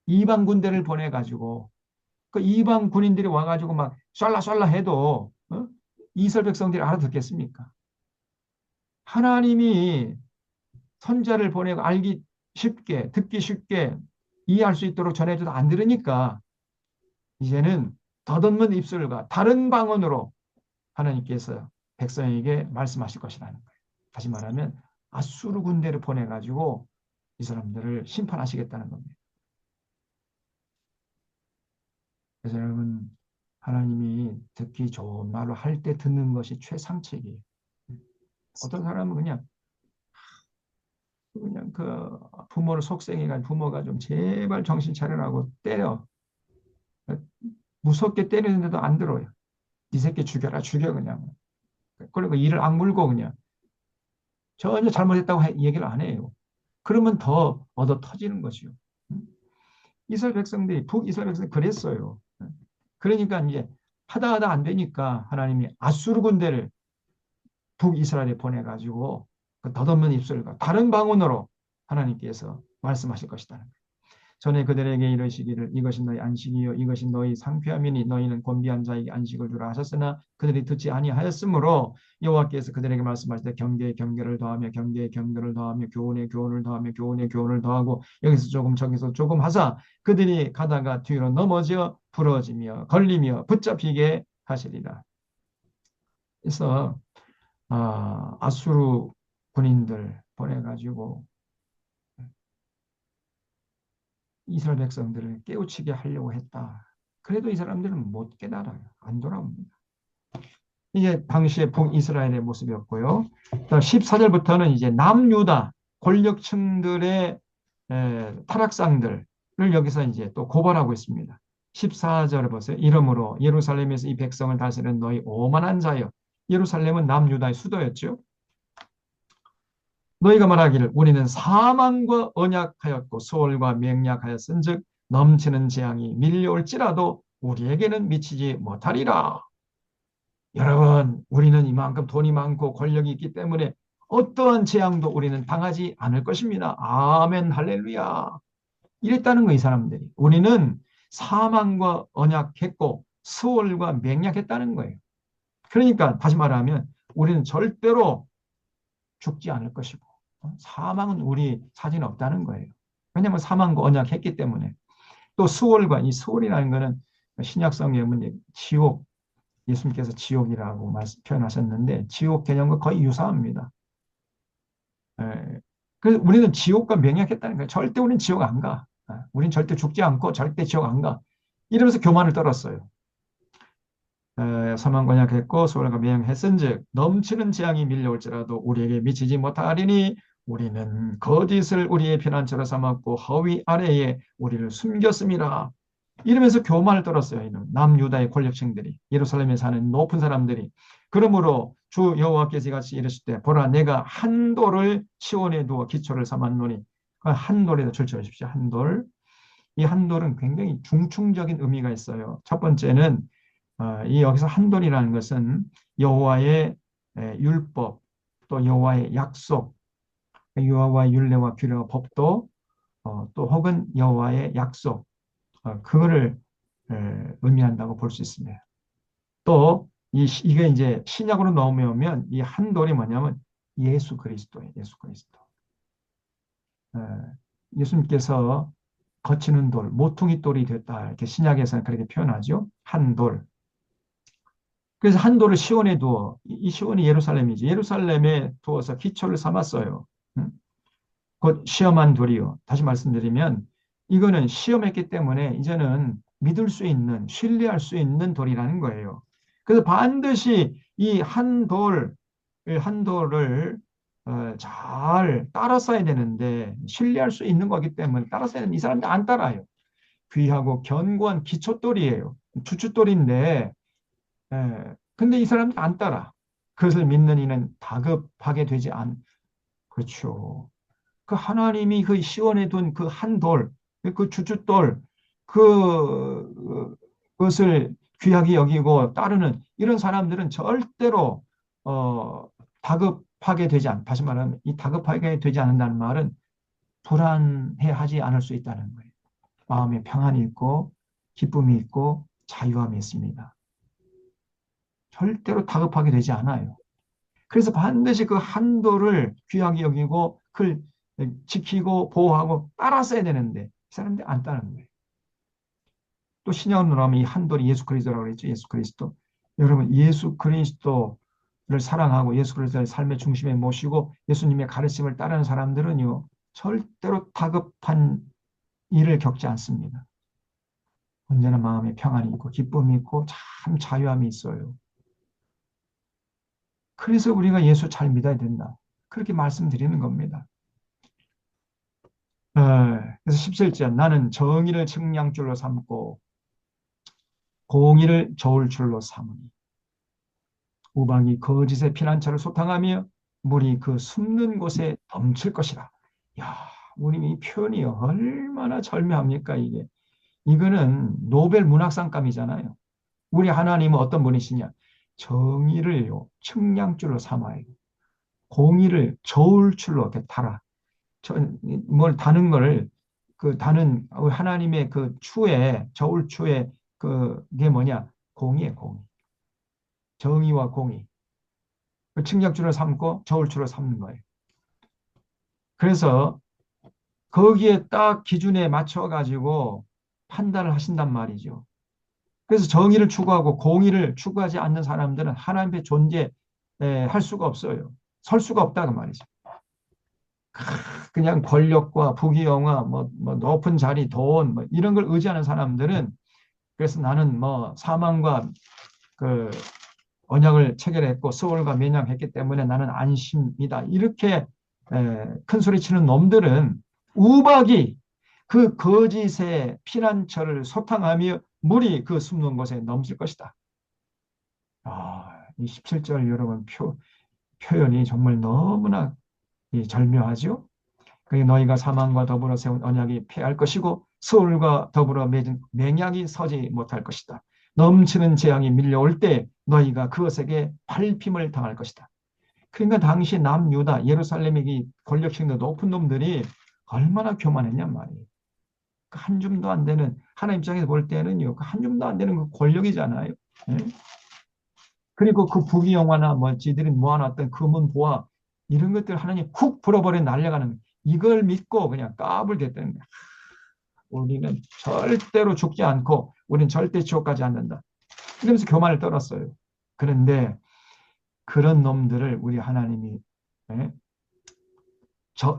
이방 군대를 보내가지고 그 이방 군인들이 와가지고 막 쏠라쏠라 해도 이스라엘 백성들이 알아듣겠습니까? 하나님이 선자를 보내고 알기 쉽게, 듣기 쉽게 이해할 수 있도록 전해줘도 안 들으니까 이제는 덧없는 입술과 다른 방언으로 하나님께서 백성에게 말씀하실 것이라는 거예요. 다시 말하면 아수르 군대를 보내가지고 이 사람들을 심판하시겠다는 겁니다. 그래서 여러분 하나님이 듣기 좋은 말로 할 때 듣는 것이 최상책이에요. 어떤 사람은 그냥 그 부모를 속생해가지고 부모가 좀 제발 정신 차려라고 때려. 무섭게 때리는데도 안 들어요. 이 새끼 죽여라 죽여 그냥. 그리고 이를 악물고 그냥 전혀 잘못했다고 얘기를 안 해요. 그러면 더 얻어 터지는 것이요. 이스라엘 백성들이 북이스라엘 백성들이 그랬어요. 그러니까 이제 하다 안 되니까 하나님이 아수르 군대를 북이스라엘에 보내가지고 그 덧없는 입술과 다른 방언으로 하나님께서 말씀하실 것이다. 전에 그들에게 이르시기를 이것이 너희 안식이요 이것이 너희 상쾌함이니 너희는 곤비한 자에게 안식을 주라 하셨으나 그들이 듣지 아니하였으므로 여호와께서 그들에게 말씀하시되 경계에 경계를 더하며 경계에 경계를 더하며 교훈에 교훈을 더하며 교훈에 교훈을 더하고 여기서 조금 저기서 조금 하사 그들이 가다가 뒤로 넘어져 부러지며 걸리며 붙잡히게 하시리라. 그래서 아수르 군인들 보내가지고 이스라엘 백성들을 깨우치게 하려고 했다. 그래도 이 사람들은 못 깨달아요. 안 돌아옵니다. 이게 당시의 북이스라엘의 모습이었고요. 14절부터는 이제 남유다 권력층들의 타락상들을 여기서 이제 또 고발하고 있습니다. 14절을 보세요. 이러므로 예루살렘에서 이 백성을 다스리는 너희 오만한 자여. 예루살렘은 남유다의 수도였죠. 너희가 말하기를 우리는 사망과 언약하였고 수월과 맹약하였은즉 넘치는 재앙이 밀려올지라도 우리에게는 미치지 못하리라. 여러분, 우리는 이만큼 돈이 많고 권력이 있기 때문에 어떠한 재앙도 우리는 당하지 않을 것입니다. 아멘, 할렐루야. 이랬다는 거, 이 사람들이. 우리는 사망과 언약했고 수월과 맹약했다는 거예요. 그러니까 다시 말하면 우리는 절대로 죽지 않을 것이고 사망은 우리 사진 없다는 거예요. 왜냐하면 사망과 언약했기 때문에. 또 수월과 이 수월이라는 것은 신약성경에 보면 지옥, 예수님께서 지옥이라고 표현하셨는데 지옥 개념과 거의 유사합니다. 예. 그래서 우리는 지옥과 명약했다는 거예요. 절대 우리는 지옥 안 가. 우리는 절대 죽지 않고 절대 지옥 안 가. 이러면서 교만을 떨었어요. 사망권약했고 소홀과 명했은즉 넘치는 재앙이 밀려올지라도 우리에게 미치지 못하리니 우리는 거짓을 우리의 피난처로 삼았고 허위 아래에 우리를 숨겼습니다. 이러면서 교만을 떨었어요. 이는 남유다의 권력층들이 예루살렘에 사는 높은 사람들이. 그러므로 주 여호와께서 같이 이르실 때 보라 내가 한 돌을 시온에 두어 기초를 삼았노니 한 돌에도 절주하십시오. 한 돌. 이 한 돌은 굉장히 중충적인 의미가 있어요. 첫 번째는 이 여기서 한돌이라는 것은 여호와의 율법 또 여호와의 약속, 여호와의 율례와 규례와 법도 또 혹은 여호와의 약속 그거를 의미한다고 볼 수 있습니다. 또 이게 이제 신약으로 넘어오면 이 한돌이 뭐냐면 예수 그리스도예요. 예수 그리스도. 예수님께서 거치는 돌, 모퉁이 돌이 됐다. 이렇게 신약에서는 그렇게 표현하죠. 한돌. 그래서 한 돌을 시온에 두어 이 시온이 예루살렘이지 예루살렘에 두어서 기초를 삼았어요. 곧 시험한 돌이요. 다시 말씀드리면 이거는 시험했기 때문에 이제는 믿을 수 있는 신뢰할 수 있는 돌이라는 거예요. 그래서 반드시 이 한 돌을 잘 따라서야 되는데 신뢰할 수 있는 거기 때문에 따라서야 되는데 이 사람들 안 따라요. 귀하고 견고한 기초돌이에요. 주춧돌인데 근데 이 사람들 안 따라. 그것을 믿는 이는 다급하게 되지 그렇죠. 그 하나님이 그 시원해 둔 그 한 돌, 그 주춧돌, 그것을 귀하게 여기고 따르는 이런 사람들은 절대로, 다급하게 되지 다시 말하면 이 다급하게 되지 않는다는 말은 불안해하지 않을 수 있다는 거예요. 마음에 평안이 있고, 기쁨이 있고, 자유함이 있습니다. 절대로 다급하게 되지 않아요. 그래서 반드시 그 한도를 귀하게 여기고 그걸 지키고 보호하고 따라서야 되는데 이 사람들이 안 따르는 거예요. 또 신약으로 하면 이 한돌이 예수 그리스도라고 그랬죠. 예수 그리스도. 여러분 예수 그리스도를 사랑하고 예수 그리스도의 삶의 중심에 모시고 예수님의 가르침을 따르는 사람들은요. 절대로 다급한 일을 겪지 않습니다. 언제나 마음에 평안이 있고 기쁨이 있고 참 자유함이 있어요. 그래서 우리가 예수 잘 믿어야 된다. 그렇게 말씀드리는 겁니다. 그래서 17절 나는 정의를 측량줄로 삼고 공의를 저울줄로 삼으니 우방이 거짓의 피난처를 소탕하며 물이 그 숨는 곳에 넘칠 것이라. 야, 우리 이 표현이 얼마나 절묘합니까 이게. 이거는 노벨 문학상감이잖아요. 우리 하나님은 어떤 분이시냐. 정의를요 측량줄로 삼아요. 공의를 저울줄로 이렇게 달아. 뭘 다는 걸 그 다는 하나님의 그 추에 저울추에 그게 뭐냐 공의에 공의 정의와 공의 그 측량줄을 삼고 저울추를 삼는 거예요. 그래서 거기에 딱 기준에 맞춰 가지고 판단을 하신단 말이죠. 그래서 정의를 추구하고 공의를 추구하지 않는 사람들은 하나님의 존재할 수가 없어요. 설 수가 없다는 말이죠. 그냥 권력과 부귀영화, 뭐 높은 자리, 돈, 뭐 이런 걸 의지하는 사람들은 그래서 나는 뭐 사망과 그 언약을 체결했고 서울과 맹약했기 때문에 나는 안심이다. 이렇게 큰 소리 치는 놈들은 우박이 그 거짓의 피난처를 소탕하며 물이 그 숨는 곳에 넘칠 것이다. 이 17절 여러분 표현이 정말 너무나 절묘하죠. 너희가 사망과 더불어 세운 언약이 폐할 것이고 서울과 더불어 맺은 맹약이 서지 못할 것이다. 넘치는 재앙이 밀려올 때 너희가 그것에게 밟힘을 당할 것이다. 그러니까 당시 남유다 예루살렘의 권력층들 높은 놈들이 얼마나 교만했냔 말이에요. 한 줌도 안 되는 하나님 입장에서 볼 때는요. 한 줌도 안 되는 그 권력이잖아요. 네? 그리고 그 부귀영화나 뭐 지들이 모아놨던 금은 보화 이런 것들 하나님 훅 불어버려 날려가는 이걸 믿고 그냥 까불댔다는 거야. 우리는 절대로 죽지 않고 우리는 절대 지옥 가지 않는다. 이러면서 교만을 떨었어요. 그런데 그런 놈들을 우리 하나님이 예?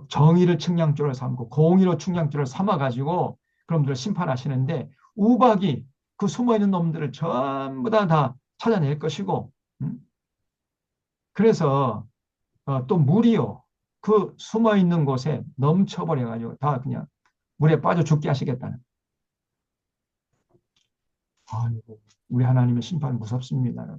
정의를 측량줄을 삼고 공의로 측량줄을 삼아가지고 그놈들을 심판하시는데 우박이 그 숨어있는 놈들을 전부 다 찾아낼 것이고 그래서 또 물이요. 그 숨어있는 곳에 넘쳐버려가지고 다 그냥 물에 빠져 죽게 하시겠다는. 아이고, 우리 하나님의 심판 무섭습니다.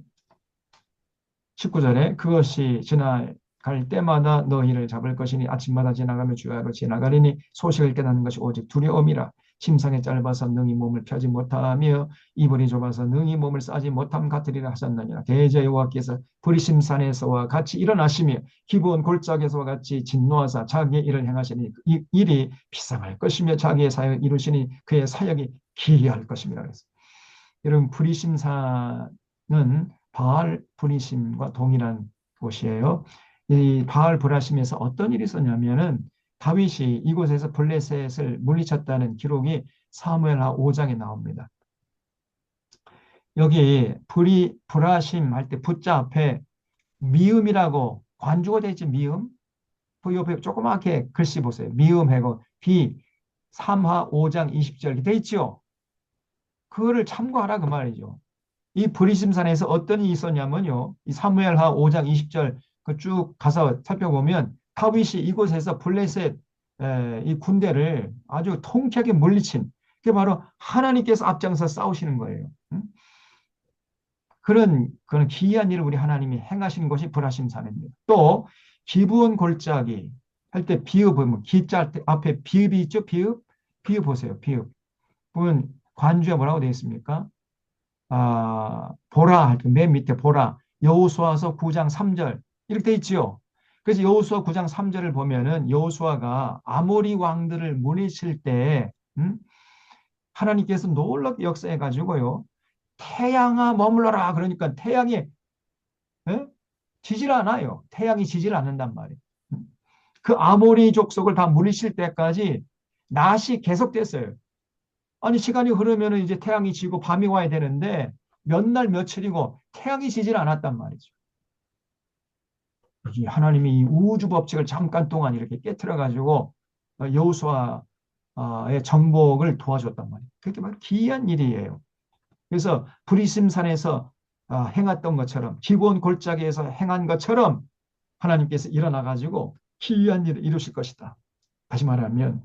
19절에 그것이 지나갈 때마다 너희를 잡을 것이니 아침마다 지나가며 주야로 지나가리니 소식을 깨닫는 것이 오직 두려움이라. 침상에 짧아서 능히 몸을 펴지 못하며 이불이 좁아서 능히 몸을 싸지 못함 같으리라 하셨느니라. 대저 여호와께서 브리심산에서와 같이 일어나시며 기브온 골짜기에서와 같이 진노하사 자기의 일을 행하시니 이 일이 비상할 것이며 자기의 사역을 이루시니 그의 사역이 기이할 것입니다. 그래서 여러분 브리심산은 바알 브리심과 동일한 곳이에요. 이 바알 브라심에서 어떤 일이 있었냐면은 다윗이 이곳에서 블레셋을 물리쳤다는 기록이 사무엘하 5장에 나옵니다. 여기 브라심 할 때 부자 앞에 미음이라고 관주가 되어 있지 미음? 그 옆에 조그맣게 글씨 보세요. 미음하고 비 3하 5장 20절 이렇게 되어 있죠. 그거를 참고하라 그 말이죠. 이 브리심산에서 어떤 일이 있었냐면요. 이 사무엘하 5장 20절 그 쭉 가서 살펴보면 다윗이 이곳에서 블레셋 이 군대를 아주 통쾌하게 물리친 그게 바로 하나님께서 앞장서 싸우시는 거예요. 그런 기이한 일을 우리 하나님이 행하신 것이 브라심산입니다. 또 기브온 골짜기 할 때 비읍 보면 기자 앞에 비읍이 있죠. 비읍 보세요. 비읍 보면 관주에 뭐라고 되어 있습니까? 보라, 맨 밑에 보라, 여호수아서 9장 3절 이렇게 돼 있지요. 그래서 여호수아 9장 3절을 보면은 여호수아가 아모리 왕들을 물리칠 때 하나님께서 놀랍게 역사해 가지고요. 태양아 머물러라 그러니까 태양이 예? 지질 않아요. 태양이 지질 않는단 말이에요. 그 아모리 족속을 다 물리칠 때까지 낮이 계속됐어요. 아니 시간이 흐르면 이제 태양이 지고 밤이 와야 되는데 몇 날 며칠이고 태양이 지질 않았단 말이죠. 하나님이 이 우주 법칙을 잠깐 동안 이렇게 깨트려 가지고 여호수아의 정복을 도와줬단 말이에요. 그게 막 기이한 일이에요. 그래서 브리심산에서 행했던 것처럼 기브온 골짜기에서 행한 것처럼 하나님께서 일어나 가지고 기이한 일을 이루실 것이다. 다시 말하면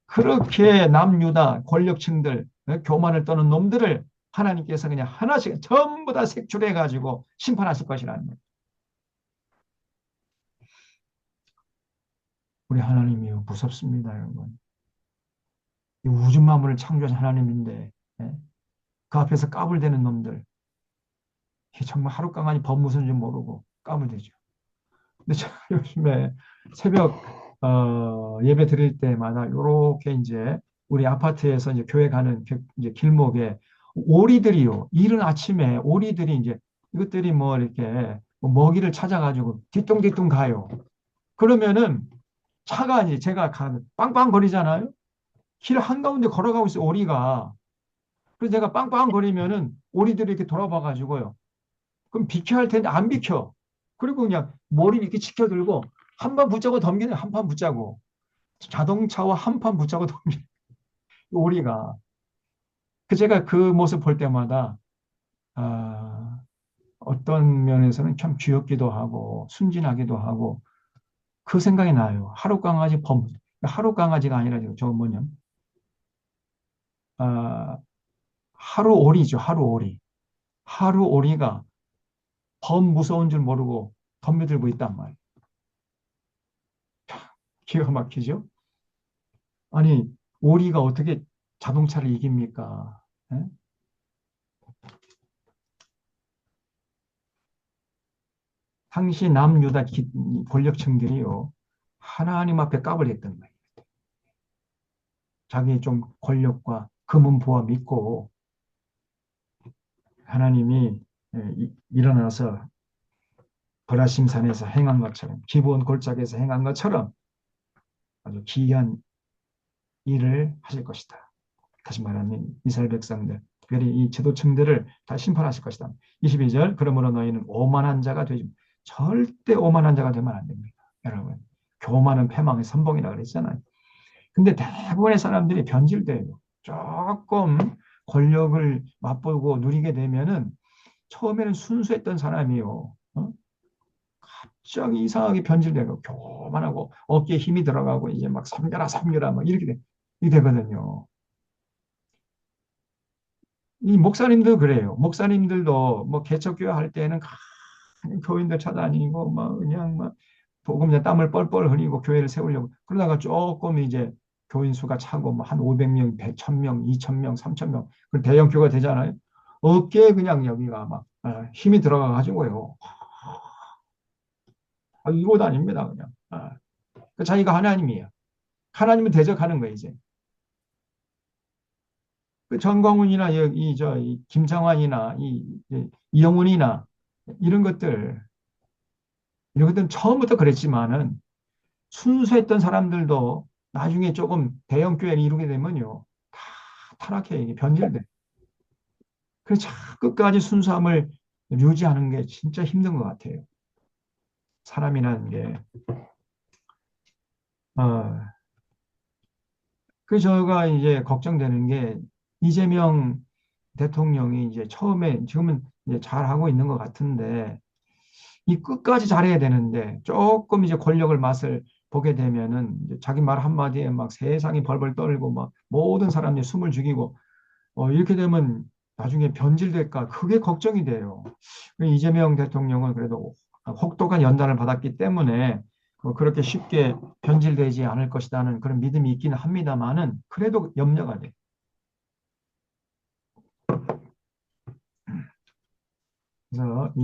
그렇게 남유다 권력층들 교만을 떠는 놈들을 하나님께서 그냥 하나씩 전부 다 색출해 가지고 심판하실 것이라는 거예요. 우리 하나님이 무섭습니다, 여러분. 이 우주 만물을 창조한 하나님인데 그 앞에서 까불대는 놈들 정말 하루 강아지 법 무슨 줄 모르고 까불대죠. 근데 제가 요즘에 새벽 예배 드릴 때마다 이렇게 이제 우리 아파트에서 이제 교회 가는 이제 길목에 오리들이요. 이른 아침에 오리들이 이제 이것들이 뭐 이렇게 뭐 먹이를 찾아가지고 뒤뚱뒤뚱 가요. 그러면은 차가 이제 제가 가는 빵빵거리잖아요. 길 한가운데 걸어가고 있어요. 오리가. 그래서 제가 빵빵거리면은 오리들이 이렇게 돌아봐가지고요. 그럼 비켜야 할 텐데 안 비켜. 그리고 그냥 머리 이렇게 치켜들고 한 판 붙잡고 덤기는 한 판 붙잡고 자동차와 한 판 붙잡고 덤기는 오리가. 그 제가 그 모습 볼 때마다 아, 어떤 면에서는 참 귀엽기도 하고 순진하기도 하고 그 생각이 나요. 하루 강아지 하루 강아지가 아니라 저 뭐냐 아, 하루 오리죠. 하루 오리. 하루 오리가 범 무서운 줄 모르고 덤벼들고 있단 말이에요. 기가 막히죠? 아니 오리가 어떻게 자동차를 이깁니까? 예? 당시 남유다 권력층들이요. 하나님 앞에 까불했던 거예요. 자기 좀 권력과 금은 보아 믿고 하나님이 일어나서 버라심산에서 행한 것처럼 기브온 골짜기에서 행한 것처럼 아주 기이한 일을 하실 것이다. 다시 말하면 이스라엘 백성들, 특별히 이 지도층들을 다 심판하실 것이다. 22절, 그러므로 너희는 오만한 자가 되지, 절대 오만한 자가 되면 안 됩니다. 여러분, 교만은 패망의 선봉이라 그랬잖아요. 근데 대부분의 사람들이 변질돼요. 조금 권력을 맛보고 누리게 되면은 처음에는 순수했던 사람이요. 갑자기 이상하게 변질되고 교만하고 어깨에 힘이 들어가고 이제 막 섬겨라 섬겨라 막 이렇게 되거든요. 이 목사님도 그래요. 목사님들도 뭐 개척교회 할 때는 교인들 찾아다니고 막 그냥 막 복음에 땀을 뻘뻘 흘리고 교회를 세우려고 그러다가 조금 이제 교인 수가 차고 뭐 한 500명, 100, 1000명, 2000명, 3000명 그 대형 교회가 되잖아요. 어깨에 그냥 여기가 막 힘이 들어가 가지고요. 이곳 아닙니다 그냥. 그 자기가 하나님이에요. 하나님은 대적하는 거예요 이제. 그 전광훈이나 이 김창완이나 이영훈이나 이런 것들 이런 것들은 처음부터 그랬지만은 순수했던 사람들도 나중에 조금 대형 교회를 이루게 되면요 다 타락해 이게 변질돼. 그래서 끝까지 순수함을 유지하는 게 진짜 힘든 것 같아요. 사람이라는 게. 어, 그 저가 이제 걱정되는 게 이재명 대통령이 이제 처음에 지금은 이제 잘하고 있는 것 같은데 이 끝까지 잘해야 되는데 조금 이제 권력을 맛을 보게 되면은 이제 자기 말 한마디에 막 세상이 벌벌 떨고 막 모든 사람들이 숨을 죽이고 이렇게 되면 나중에 변질될까 그게 걱정이 돼요. 이재명 대통령은 그래도 혹독한 연단을 받았기 때문에 그렇게 쉽게 변질되지 않을 것이라는 그런 믿음이 있기는 합니다만은 그래도 염려가 돼. 그래서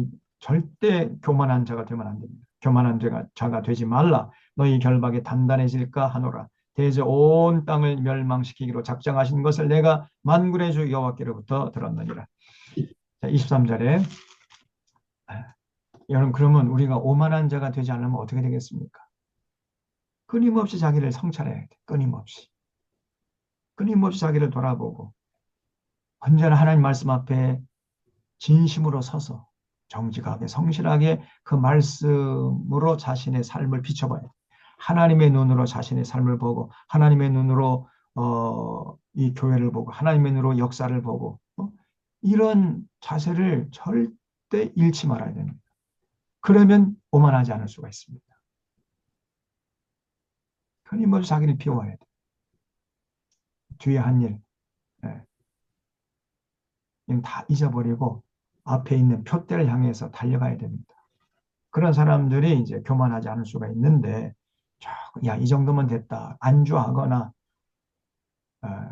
절대 교만한 자가 되면 안 됩니다. 교만한 자가 되지 말라. 너희 결박에 단단해질까 하노라. 대저 온 땅을 멸망시키기로 작정하신 것을 내가 만군의 주 여호와께로부터 들었느니라. 자, 23절에 여러분 그러면 우리가 오만한 자가 되지 않으면 어떻게 되겠습니까? 끊임없이 자기를 성찰해야 돼. 끊임없이. 끊임없이 자기를 돌아보고 언제나 하나님 말씀 앞에 진심으로 서서 정직하게 성실하게 그 말씀으로 자신의 삶을 비춰봐야 돼. 하나님의 눈으로 자신의 삶을 보고 하나님의 눈으로 이 교회를 보고 하나님의 눈으로 역사를 보고 이런 자세를 절대 잃지 말아야 됩니다. 그러면 오만하지 않을 수가 있습니다. 끊임없이 자기를 비워야 돼. 뒤에 한 일, 다 잊어버리고 앞에 있는 표대를 향해서 달려가야 됩니다. 그런 사람들이 이제 교만하지 않을 수가 있는데, 야, 이 정도면 됐다. 안주하거나,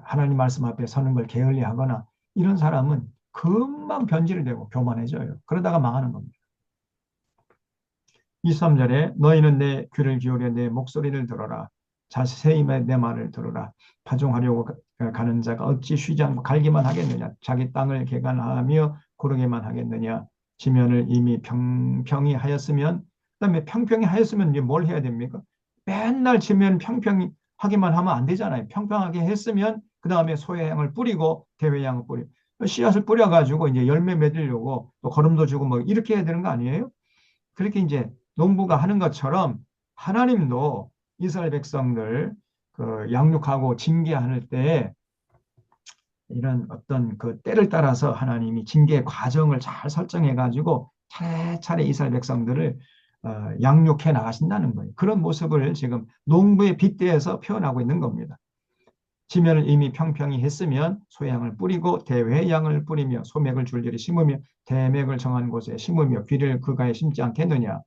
하나님 말씀 앞에 서는 걸 게을리하거나, 이런 사람은 금방 변질이 되고 교만해져요. 그러다가 망하는 겁니다. 23절에 너희는 내 귀를 기울여 내 목소리를 들어라. 자세히 내 말을 들어라. 파종하려고 가는 자가 어찌 쉬지 않고 갈기만 하겠느냐. 자기 땅을 개간하며 고르게만 하겠느냐. 지면을 이미 평평히 하였으면 그다음에 평평히 하였으면 이제 뭘 해야 됩니까? 맨날 지면 평평히 하기만 하면 안 되잖아요. 평평하게 했으면 그 다음에 소외양을 뿌리고 대외양을 뿌리고 씨앗을 뿌려가지고 이제 열매 맺으려고 또 거름도 주고 뭐 이렇게 해야 되는 거 아니에요? 그렇게 이제 농부가 하는 것처럼 하나님도 이스라엘 백성들 그 양육하고 징계할 때 이런 어떤 그 때를 따라서 하나님이 징계 과정을 잘 설정해 가지고 차례차례 이스라엘 백성들을 양육해 나가신다는 거예요. 그런 모습을 지금 농부의 빗대에서 표현하고 있는 겁니다. 지면을 이미 평평히 했으면 소양을 뿌리고 대외양을 뿌리며 소맥을 줄줄이 심으며 대맥을 정한 곳에 심으며 귀를 그가에 심지 않겠느냐.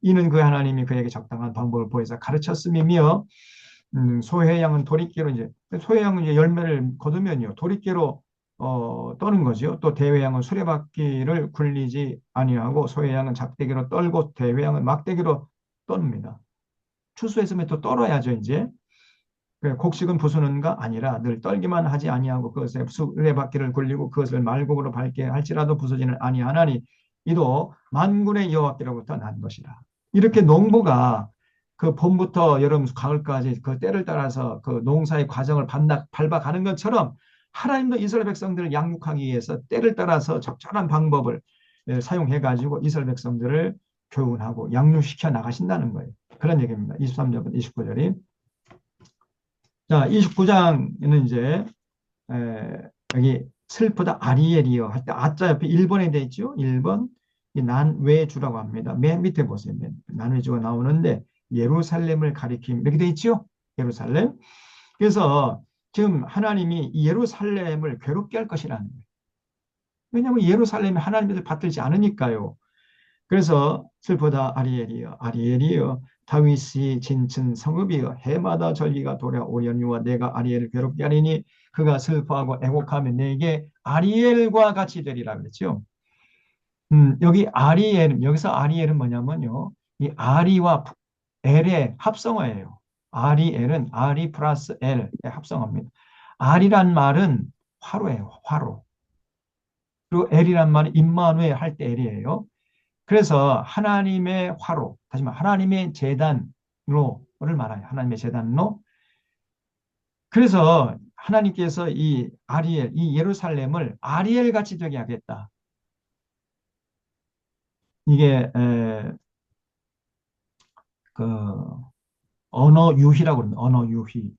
이는 그 하나님이 그에게 적당한 방법을 보여서 가르쳤음이며 소해양은 도리깨로 이제 소해양은 이제 열매를 거두면요 도리깨로 떠는 거죠. 또 대회양은 수레바퀴를 굴리지 아니하고 소해양은 작대기로 떨고 대회양은 막대기로 떠납니다. 추수했으면 또 떨어야죠 이제. 곡식은 부수는가 아니라 늘 떨기만 하지 아니하고 그것에 수레바퀴를 굴리고 그것을 말곡으로 밟게 할지라도 부서지는 아니하나니 이도 만군의 여호와께로부터 난 것이라. 이렇게 농부가 그 봄부터 여름, 가을까지 그 때를 따라서 그 농사의 과정을 밟아가는 것처럼 하나님도 이스라엘 백성들을 양육하기 위해서 때를 따라서 적절한 방법을 사용해 가지고 이스라엘 백성들을 교훈하고 양육시켜 나가신다는 거예요. 그런 얘기입니다. 23절부터 29절이. 자, 29장에는 이제 여기 슬프다 아리엘이요 할 때 아자 옆에 1번에 돼 있죠. 1번 난외주라고 합니다. 맨 밑에 보세요. 난외주가 나오는데 예루살렘을 가리킴 이렇게 돼 있죠. 예루살렘. 그래서 지금 하나님이 이 예루살렘을 괴롭게 할 것이라는 거예요. 왜냐하면 예루살렘이 하나님을 받들지 않으니까요. 그래서 슬프다 아리엘이여 아리엘이여 다윗이 진친 성읍이여 해마다 절기가 돌아오려니와 내가 아리엘을 괴롭게 하리니 그가 슬퍼하고 애곡하면 내게 아리엘과 같이 되리라 그랬죠. 여기 아리엘 여기서 아리엘은 뭐냐면요. 이 아리와 엘의 합성어예요. 아리엘은 아리 플러스 엘의 합성어입니다. 아리란 말은 화로예요. 화로. 그리고 엘이란 말은 임마누엘 할 때 엘이에요. 그래서 하나님의 화로, 다시 말해 하나님의 제단로를 말하요. 하나님의 제단로. 그래서 하나님께서 이 아리엘, 이 예루살렘을 아리엘 같이 되게 하겠다. 이게 그 언어 유희라고 그럽니다. 언어 유희.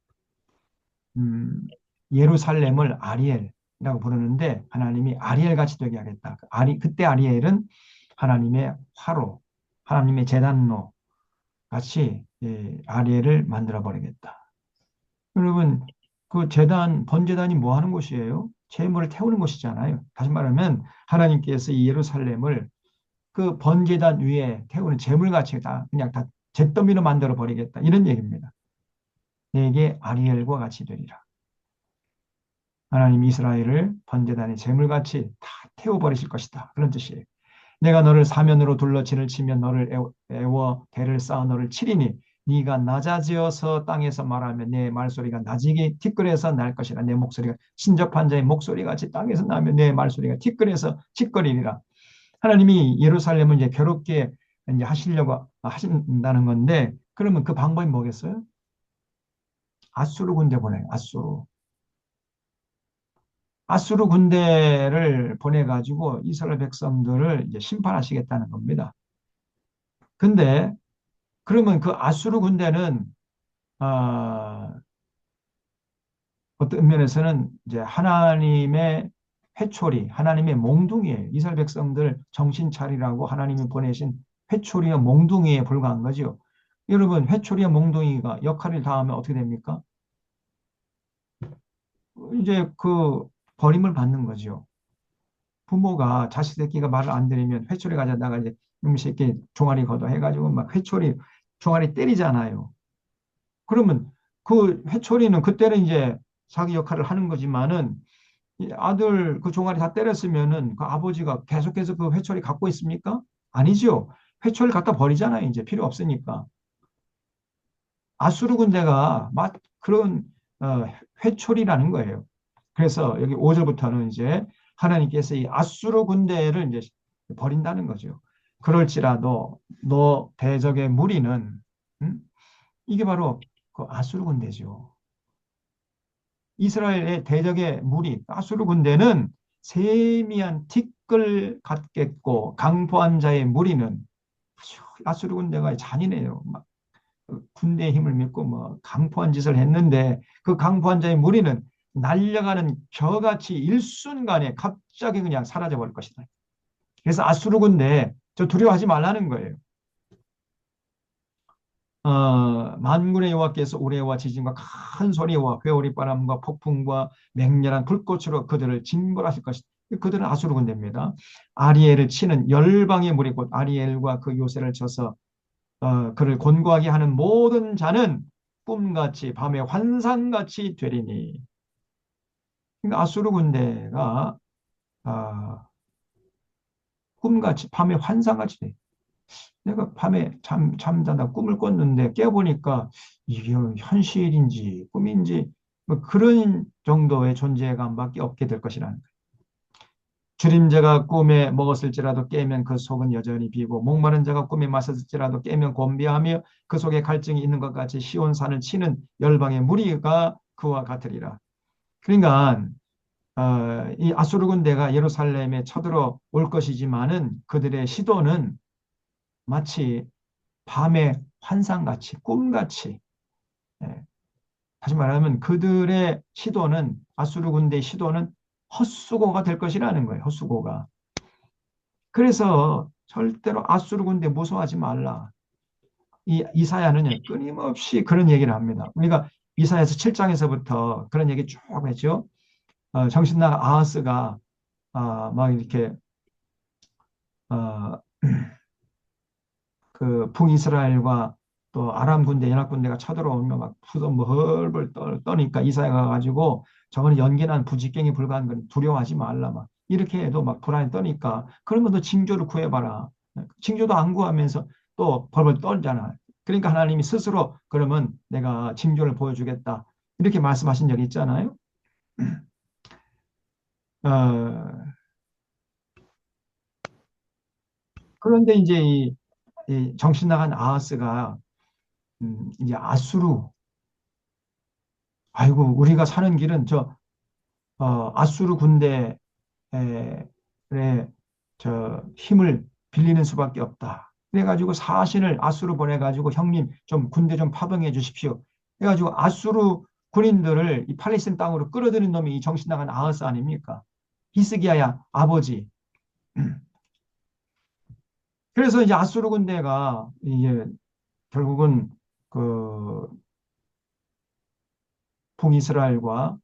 예루살렘을 아리엘이라고 부르는데 하나님이 아리엘 같이 되게 하겠다. 그때 아리엘은 하나님의 화로, 하나님의 제단로 같이 아리엘을 만들어 버리겠다. 여러분, 그 번제단이 뭐 하는 곳이에요? 제물을 태우는 곳이잖아요. 다시 말하면 하나님께서 이 예루살렘을 그 번제단 위에 태우는 제물같이 다 그냥 다 잿더미로 만들어 버리겠다. 이런 얘기입니다. 내게 아리엘과 같이 되리라. 하나님 이스라엘을 번제단의 제물같이 다 태워버리실 것이다. 그런 뜻이에요. 내가 너를 사면으로 둘러 진을 치면 너를 애워 대를 쌓아 너를 치리니 네가 낮아지어서 땅에서 말하면 내 말소리가 낮이게 티끌에서 날 것이라. 내 목소리가 신접한 자의 목소리같이 땅에서 나면 내 말소리가 티끌에서 찌꺼리리라. 하나님이 예루살렘을 이제 괴롭게 이제 하시려고 하신다는 건데 그러면 그 방법이 뭐겠어요? 아수르 군대 보내요. 아수르 군대를 보내가지고 이스라엘 백성들을 이제 심판하시겠다는 겁니다. 근데 그러면 그 아수르 군대는 어, 어떤 면에서는 이제 하나님의 회초리, 하나님의 몽둥이에요. 이스라엘 백성들 정신 차리라고 하나님이 보내신 회초리와 몽둥이에 불과한 거죠. 여러분, 회초리와 몽둥이가 역할을 다하면 어떻게 됩니까? 이제 그 버림을 받는 거죠. 부모가 자식 새끼가 말을 안 들으면 회초리 가져다가 이제 이놈 새끼 종아리 걷어 해가지고 막 회초리 종아리 때리잖아요. 그러면 그 회초리는 그때는 이제 자기 역할을 하는 거지만은 이 아들 그 종아리 다 때렸으면은 그 아버지가 계속해서 그 회초리 갖고 있습니까? 아니죠. 회초리 갖다 버리잖아요. 이제 필요 없으니까. 아수르 군대가 막 그런 어, 회초리라는 거예요. 그래서 여기 5절부터는 이제 하나님께서 이 아수르 군대를 이제 버린다는 거죠. 그럴지라도 너 대적의 무리는 이게 바로 그 아수르 군대죠. 이스라엘의 대적의 무리 아수르 군대는 세미한 티끌 같겠고 강포한 자의 무리는 아수르 군대가 잔인해요. 막 군대의 힘을 믿고 뭐 강포한 짓을 했는데 그 강포한 자의 무리는 날려가는 겨같이 일순간에 갑자기 그냥 사라져 버릴 것이다. 그래서 아수르 군대 저 두려워하지 말라는 거예요. 만군의 여호와께서 우레와 지진과 큰 소리와 회오리 바람과 폭풍과 맹렬한 불꽃으로 그들을 징벌하실 것이다. 그들은 아수르 군대입니다. 아리엘을 치는 열방의 무리 곧 아리엘과 그 요새를 쳐서 그를 곤고하게 하는 모든 자는 꿈같이 밤에 환상같이 되리니. 그러니까 아수르 군대가 꿈같이 밤에 환상같이 돼. 내가 밤에 잠자다 꿈을 꿨는데 깨보니까 이게 현실인지 꿈인지 뭐 그런 정도의 존재감밖에 없게 될 것이라는 거예요. 주림자가 꿈에 먹었을지라도 깨면 그 속은 여전히 비고 목마른 자가 꿈에 마셨을지라도 깨면 곤비하며 그 속에 갈증이 있는 것 같이 시온산을 치는 열방의 무리가 그와 같으리라. 그러니까 이 아수르 군대가 예루살렘에 쳐들어 올 것이지만은 그들의 시도는 마치 밤의 환상같이 꿈같이, 예, 다시 말하면 그들의 시도는, 아수르 군대의 시도는 헛수고가 될 것이라는 거예요. 헛수고가. 그래서 절대로 아수르 군대 무서워하지 말라. 이 이사야는 끊임없이 그런 얘기를 합니다. 우리가 이사야서 7장에서부터 그런 얘기 쭉 했죠. 정신나간 아하스가 막 이렇게 어, 그 북이스라엘과 또 아람 군대, 연합 군대가 쳐들어오면 막 부도 뭐 헐벌 떠니까 이사야가 가지고 저거는 연기난 부직경에 불과한 건 두려워하지 말라 막 이렇게 해도 막 불안이 떠니까 그러면 너 징조를 구해봐라. 징조도 안 구하면서 또 벌벌 떨잖아. 그러니까 하나님이 스스로 그러면 내가 징조를 보여주겠다 이렇게 말씀하신 적이 있잖아요. 어, 그런데 이제 이 정신 나간 아하스가 이제 아수르, 아이고 우리가 사는 길은 저 아수르 군대의 저 힘을 빌리는 수밖에 없다. 그래가지고 사신을 아수르 보내가지고 형님 좀 군대 좀 파병해 주십시오. 그래가지고 아수르 군인들을 이 팔레스틴 땅으로 끌어들인 놈이 이 정신 나간 아하스 아닙니까? 히스기야야 아버지. 그래서 이제 아수르 군대가 이제 결국은 그 북이스라엘과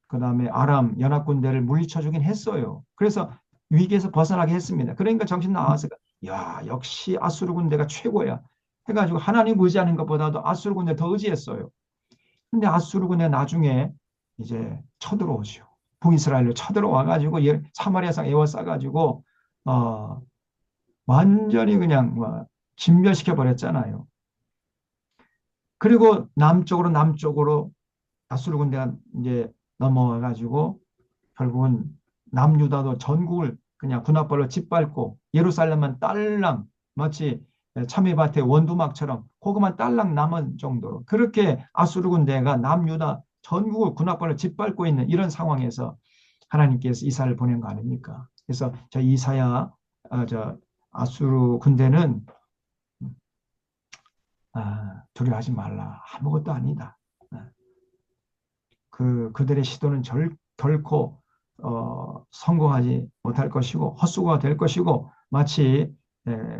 그다음에 아람 연합군대를 물리쳐 주긴 했어요. 그래서 위기에서 벗어나게 했습니다. 그러니까 정신 나와서 야 역시 아수르 군대가 최고야 해가지고 하나님 의지하는 것보다도 아수르 군대 더 의지했어요. 근데 아수르 군대 나중에 이제 쳐들어오죠. 북이스라엘로 쳐들어와가지고 사마리아상 에워싸가지고 어, 완전히 그냥 뭐 진멸시켜 버렸잖아요. 그리고 남쪽으로 아수르 군대가 이제 넘어와가지고 결국은 남유다도 전국을 그냥 군합벌로 짓밟고 예루살렘만 딸랑 마치 참외밭의 원두막처럼 그것만 딸랑 남은 정도로 그렇게 아수르 군대가 남유다 전국을 군합벌로 짓밟고 있는 이런 상황에서 하나님께서 이사를 보낸 거 아닙니까? 그래서 저 이사야 저 아수르 군대는 두려워하지 말라. 아무것도 아니다. 그들의 시도는 결코 성공하지 못할 것이고 헛수고가 될 것이고 마치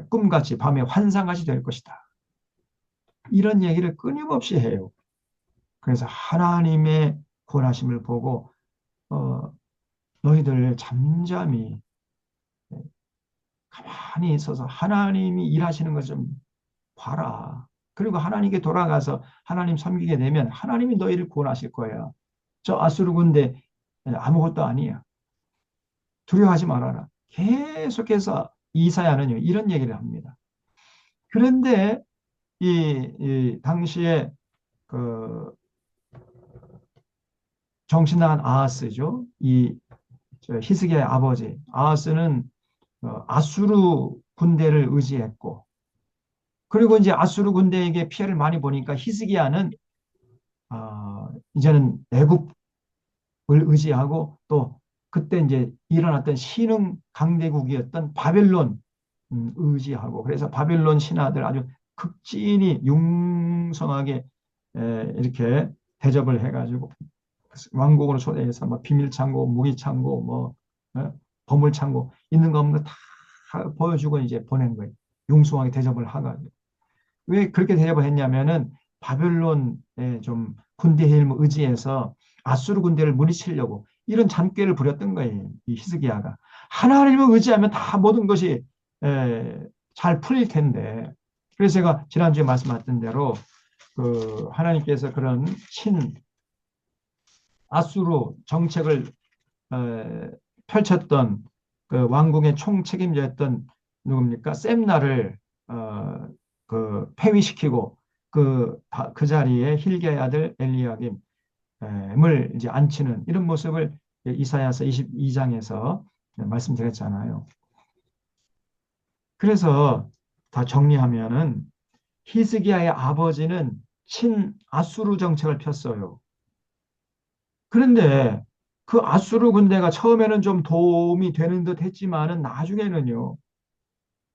꿈같이 밤의 환상같이 될 것이다. 이런 얘기를 끊임없이 해요. 그래서 하나님의 권하심을 보고 너희들 잠잠히 가만히 있어서 하나님이 일하시는 것 좀 봐라. 그리고 하나님께 돌아가서 하나님 섬기게 되면 하나님이 너희를 구원하실 거야. 저 아수르 군대 아무것도 아니야. 두려워하지 말아라. 계속해서 이사야는요, 이런 얘기를 합니다. 그런데 이 당시에 그 정신 나간 아하스죠. 이 히스기야의 아버지 아하스는 아수르 군대를 의지했고, 그리고 이제 아수르 군대에게 피해를 많이 보니까 히스기야는 이제는 애굽을 의지하고 또 그때 이제 일어났던 신흥 강대국이었던 바벨론 의지하고, 그래서 바벨론 신하들 아주 극진히 융성하게 이렇게 대접을 해가지고 왕국으로 초대해서 뭐 비밀 창고, 무기 창고, 뭐 보물 창고 있는 거 없는 거 다 보여주고 이제 보낸 거예요. 융숭하게 대접을 하가지고. 왜 그렇게 대접을 했냐면은 바벨론의 좀 군대 힘을 의지해서 아수르 군대를 물리치려고 이런 잔꾀를 부렸던 거예요. 이 히스기야가. 하나님을 의지하면 다 모든 것이 잘 풀릴 텐데. 그래서 제가 지난주에 말씀하셨던 대로 그 하나님께서 그런 아수르 정책을 펼쳤던 그 왕궁의 총책임자였던 누굽니까? 셈나를 그 폐위시키고 그 자리에 힐기야의 아들 엘리야김을 이제 앉히는 이런 모습을 이사야서 22장에서 말씀드렸잖아요. 그래서 다 정리하면은 히스기야의 아버지는 친아수르 정책을 폈어요. 그런데 그 아수르 군대가 처음에는 좀 도움이 되는 듯 했지만은 나중에는요,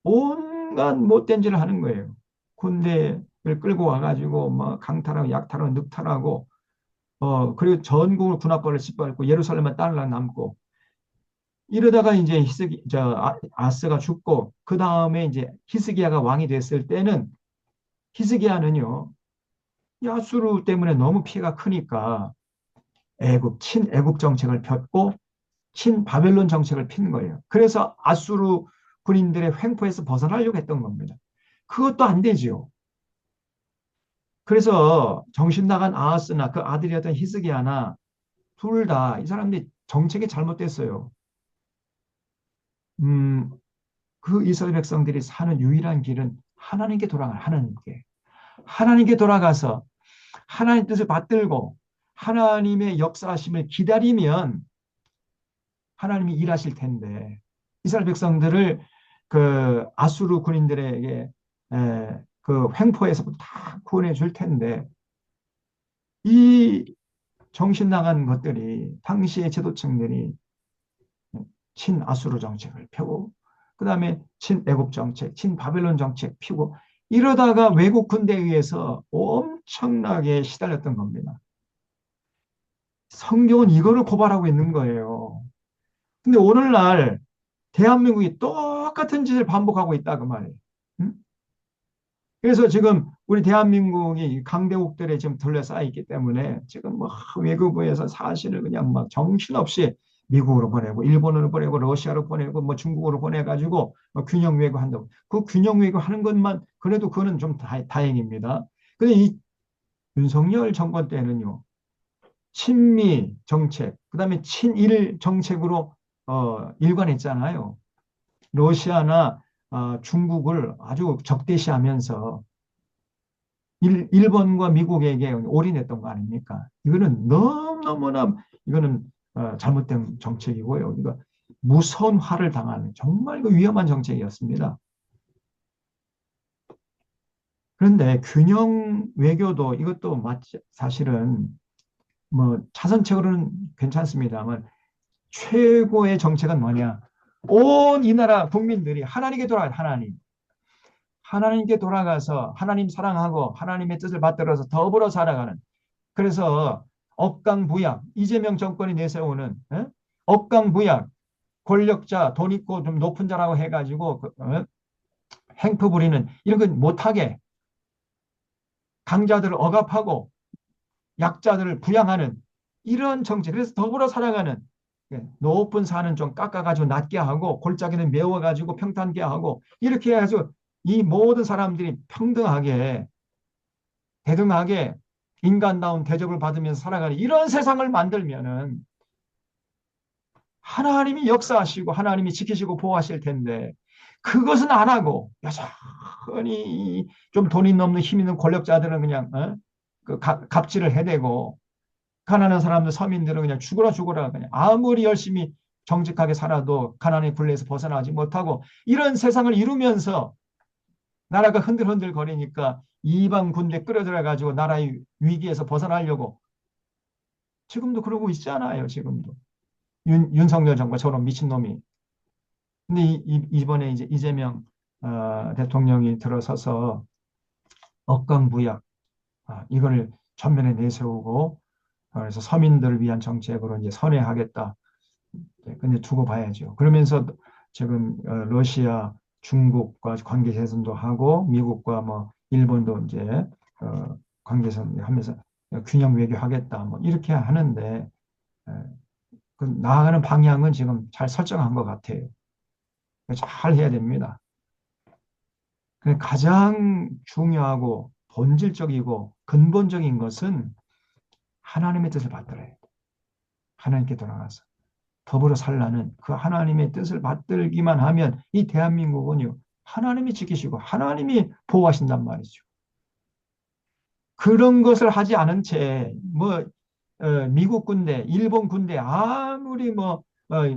온갖 못된 짓을 하는 거예요. 군대를 끌고 와가지고 뭐 강탈하고 약탈하고 늑탈하고 그리고 전국을 군합벌을 짓밟고 예루살렘만 딸랑 남고 이러다가 이제 아스가 죽고 그 다음에 이제 히스기야가 왕이 됐을 때는 히스기야는요 야수르 때문에 너무 피해가 크니까 친애국 정책을 폈고 친바벨론 정책을 핀 거예요. 그래서 아수르 군인들의 횡포에서 벗어나려고 했던 겁니다. 그것도 안 되지요. 그래서 정신 나간 아하스나 그 아들이었던 히스기야나 둘 다 이 사람들이 정책이 잘못됐어요. 음, 그 이스라엘 백성들이 사는 유일한 길은 하나님께 돌아가는 하나님께 돌아가서 하나님 뜻을 받들고 하나님의 역사하심을 기다리면 하나님이 일하실 텐데 이스라엘 백성들을 그 아수르 군인들에게 그 횡포에서 다 구원해 줄 텐데 이 정신 나간 것들이 당시의 제도층들이 친아수르 정책을 펴고 그다음에 친애국 정책, 친바벨론 정책 피고 이러다가 외국 군대에 의해서 엄청나게 시달렸던 겁니다. 성경은 이거를 고발하고 있는 거예요. 근데 오늘날 대한민국이 똑같은 짓을 반복하고 있다 그 말이에요. 응? 그래서 지금 우리 대한민국이 강대국들에 지금 둘러싸여 있기 때문에 지금 뭐 외교부에서 사실을 그냥 막 정신없이 미국으로 보내고 일본으로 보내고 러시아로 보내고 뭐 중국으로 보내가지고 뭐 균형 외교 한다고 그 균형 외교 하는 것만 그래도 그거는 좀 다행입니다. 근데 이 윤석열 정권 때는요 친미 정책 그다음에 친일 정책으로 일관했잖아요. 러시아나 중국을 아주 적대시하면서 일본과 미국에게 올인했던 거 아닙니까? 이거는 너무너무나 이거는 잘못된 정책이고요. 이거 무서운 화를 당하는 정말 그 위험한 정책이었습니다. 그런데 균형 외교도 이것도 사실은 뭐 차선책으로는 괜찮습니다만 최고의 정책은 뭐냐? 온 이 나라 국민들이 하나님께 돌아가요. 하나님께 돌아가서 하나님 사랑하고 하나님의 뜻을 받들어서 더불어 살아가는 그래서 억강부약 이재명 정권이 내세우는 억강부약 권력자 돈 있고 좀 높은 자라고 해가지고 행포 부리는 이런 건 못하게 강자들을 억압하고 약자들을 부양하는 이런 정책 그래서 더불어 살아가는 높은 산은 좀 깎아가지고 낮게 하고 골짜기는 메워가지고 평탄게 하고 이렇게 해서 이 모든 사람들이 평등하게 대등하게 인간다운 대접을 받으면서 살아가는 이런 세상을 만들면은 하나님이 역사하시고 하나님이 지키시고 보호하실 텐데 그것은 안 하고 여전히 좀 돈 있는 없는 힘 있는 권력자들은 그냥 그 갑질을 해대고 가난한 사람들 서민들은 그냥 죽어라 그냥 아무리 열심히 정직하게 살아도 가난의 굴레에서 벗어나지 못하고 이런 세상을 이루면서 나라가 흔들흔들 거리니까 이방 군대 끌어들여 가지고 나라의 위기에서 벗어나려고 지금도 그러고 있잖아요. 지금도 윤석열 정부 저런 미친놈이. 근데 이번에 이제 이재명 대통령이 들어서서 억강부약 이걸 전면에 내세우고 그래서 서민들을 위한 정책으로 이제 선회하겠다. 네, 근데 두고 봐야죠. 그러면서 지금 러시아, 중국과 관계 개선도 하고 미국과 뭐 일본도 이제 관계 개선 하면서 균형 외교하겠다. 뭐 이렇게 하는데 그 나아가는 방향은 지금 잘 설정한 것 같아요. 잘 해야 됩니다. 가장 중요하고 본질적이고 근본적인 것은 하나님의 뜻을 받들어야 돼. 하나님께 돌아가서 더불어 살라는 그 하나님의 뜻을 받들기만 하면 이 대한민국은요. 하나님이 지키시고 하나님이 보호하신단 말이죠. 그런 것을 하지 않은 채 뭐 미국 군대, 일본 군대 아무리 뭐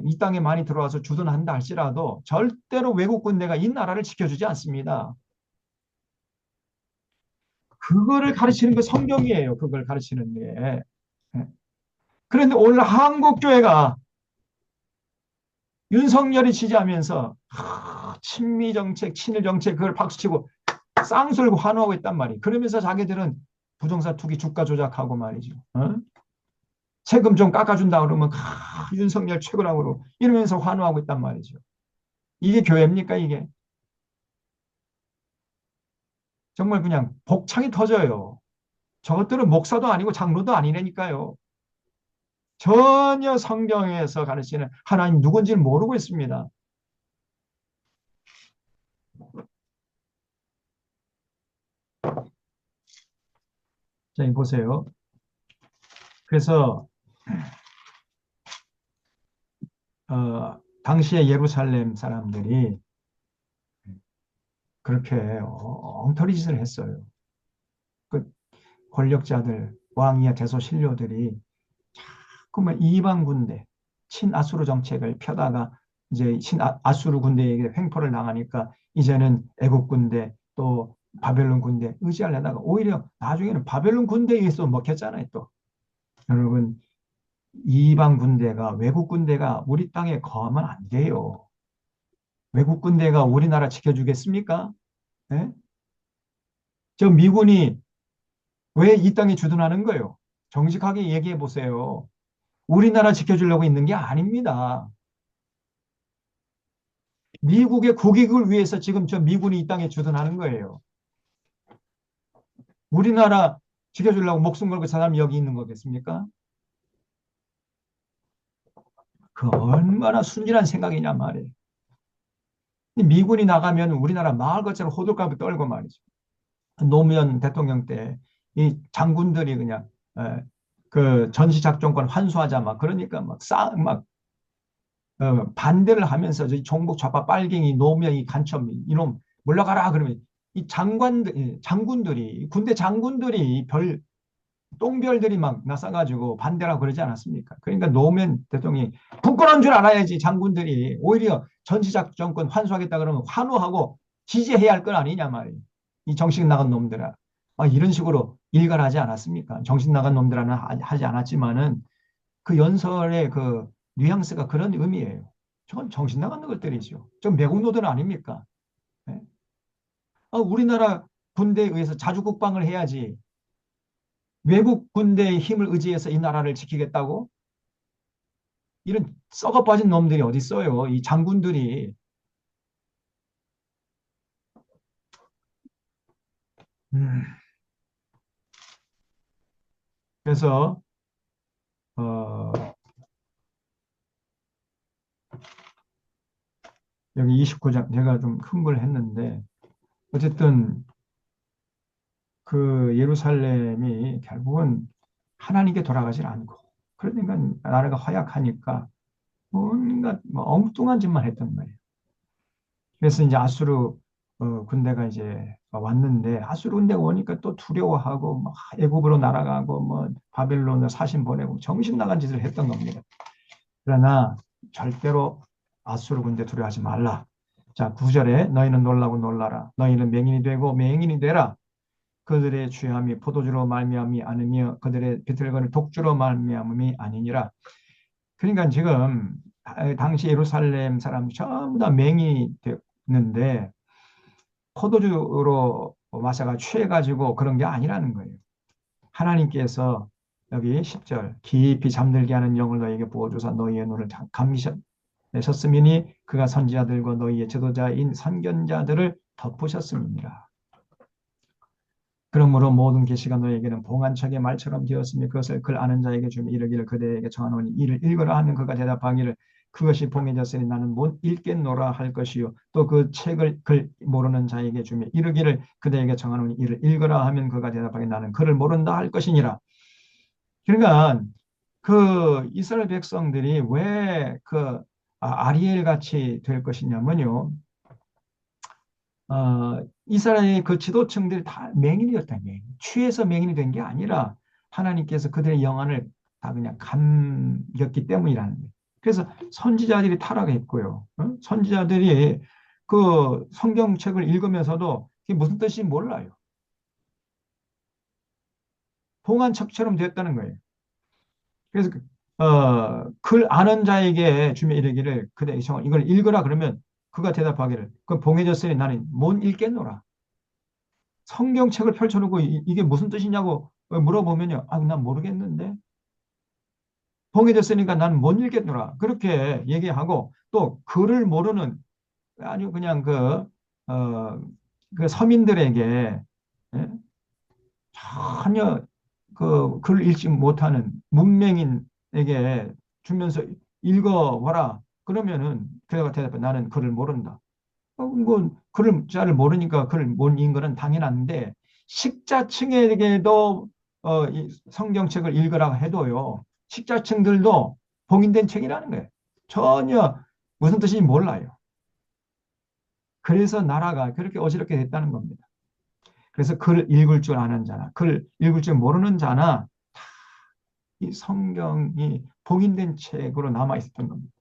이 땅에 많이 들어와서 주둔한다 할지라도 절대로 외국 군대가 이 나라를 지켜주지 않습니다. 그거를 가르치는 게 성경이에요. 그걸 가르치는 게. 예. 그런데 오늘 한국교회가 윤석열이 지지하면서 친미 정책, 친일 정책 그걸 박수치고 쌍술고 환호하고 있단 말이에요. 그러면서 자기들은 부동산 투기 주가 조작하고 말이죠. 어? 세금 좀 깎아준다 그러면 윤석열 최고라고 이러면서 환호하고 있단 말이죠. 이게 교회입니까 이게? 정말 그냥 복창이 터져요. 저것들은 목사도 아니고 장로도 아니라니까요. 전혀 성경에서 가르치는 하나님 누군지를 모르고 있습니다. 자, 이 보세요. 그래서 당시에 예루살렘 사람들이 그렇게 엉터리 짓을 했어요. 그 권력자들, 왕이야 대소신료들이 자꾸만 이방 군대, 친아수르 정책을 펴다가 이제 친아수르 군대에게 횡포를 당하니까 이제는 애국 군대 또 바벨론 군대 의지하려다가 오히려 나중에는 바벨론 군대에 의해서 먹혔잖아요, 또. 여러분, 이방 군대가 외국 군대가 우리 땅에 거하면 안 돼요. 외국 군대가 우리나라 지켜주겠습니까? 예? 저 미군이 왜 이 땅에 주둔하는 거예요? 정직하게 얘기해 보세요. 우리나라 지켜주려고 있는 게 아닙니다. 미국의 국익을 위해서 지금 저 미군이 이 땅에 주둔하는 거예요. 우리나라 지켜주려고 목숨 걸고 사람이 여기 있는 거겠습니까? 그 얼마나 순진한 생각이냐 말이에요. 미군이 나가면 우리나라 마을 것처럼 호들갑을 떨고 말이죠. 노무현 대통령 때 이 장군들이 그냥 그 전시작전권 환수하자 막 그러니까 막 반대를 하면서 저 종북 좌파 빨갱이 노무현이 간첩 이놈 물러가라 그러면 이 장군들이 군대 장군들이 별 똥별들이 막 나서가지고 반대라고 그러지 않았습니까? 그러니까 노무현 대통령이 굳건한 줄 알아야지 장군들이 오히려 전시작전권 환수하겠다 그러면 환호하고 지지해야 할 건 아니냐 말이에요. 이 정신 나간 놈들아. 이런 식으로 일갈하지 않았습니까? 정신 나간 놈들은 하지 않았지만은 그 연설의 그 뉘앙스가 그런 의미예요. 저건 정신 나간 것들이죠. 저 매국 노들 아닙니까? 네? 우리나라 군대에 의해서 자주국방을 해야지 외국 군대의 힘을 의지해서 이 나라를 지키겠다고? 이런 썩어 빠진 놈들이 어디 있어요? 이 장군들이. 음, 그래서 어, 여기 29장 제가 좀 큰 걸 했는데 어쨌든 그 예루살렘이 결국은 하나님께 돌아가질 않고 그러니까 나라가 허약하니까 뭔가 뭐 엉뚱한 짓만 했단 말이에요. 그래서 이제 아수르 군대가 이제 왔는데 아수르 군대가 오니까 또 두려워하고 막 애굽으로 날아가고 뭐 바벨론으로 사신 보내고 정신 나간 짓을 했던 겁니다. 그러나 절대로 아수르 군대 두려워하지 말라. 자, 9절에 너희는 놀라고 놀라라. 너희는 맹인이 되고 맹인이 되라. 그들의 취함이 포도주로 말미암이 아니며 그들의 비틀거는 독주로 말미암이 아니니라. 그러니까 지금 당시 예루살렘 사람 전부 다 맹인이 됐는데 포도주로 마사가 취해가지고 그런 게 아니라는 거예요. 하나님께서 여기 10절 깊이 잠들게 하는 영을 너희에게 부어주사 너희의 눈을 감기셨으니 그가 선지자들과 너희의 지도자인 선견자들을 덮으셨습니다. 그러므로 모든 계시가 너에게는 봉안책의 말처럼 되었으니 그것을 글 아는 자에게 주며 이르기를 그대에게 정하노니 이를 읽으라 하면 그가 대답하기를 그것이 봉해졌으니 나는 못 읽겠노라 할 것이요 또 그 책을 글 모르는 자에게 주며 이르기를 그대에게 정하노니 이를 읽으라 하면 그가 대답하기를 나는 글을 모른다 할 것이니라. 그러니까 그 이스라엘 백성들이 왜 그 아리엘 같이 될 것이냐면요. 이스라엘의 그 지도층들이 다 맹인이었다. 맹인. 취해서 맹인이 된 게 아니라 하나님께서 그들의 영안을 다 그냥 감겼기 때문이라는 거예요. 그래서 선지자들이 타락했고요. 선지자들이 그 성경책을 읽으면서도 그게 무슨 뜻인지 몰라요. 봉안책처럼 됐다는 거예요. 그래서 글 아는 자에게 주며 이르기를 그대 이걸 읽으라 그러면 그가 대답하기를 그 봉해졌으니 나는 못 읽겠노라. 성경책을 펼쳐놓고 이게 무슨 뜻이냐고 물어보면요. 아, 난 모르겠는데. 봉해졌으니까 나는 못 읽겠노라. 그렇게 얘기하고 또 글을 모르는 아주 그냥 어, 그 서민들에게 예? 전혀 그 글 읽지 못하는 문맹인에게 주면서 읽어봐라. 그러면은 그가 대답해 나는 글을 모른다. 뭐 글을 잘 모르니까 글을 못 읽는 거는 당연한데 식자층에게도 이 성경책을 읽으라고 해도요. 식자층들도 봉인된 책이라는 거예요. 전혀 무슨 뜻인지 몰라요. 그래서 나라가 그렇게 어지럽게 됐다는 겁니다. 그래서 글 읽을 줄 아는 자나 글 읽을 줄 모르는 자나 이 성경이 봉인된 책으로 남아 있었던 겁니다.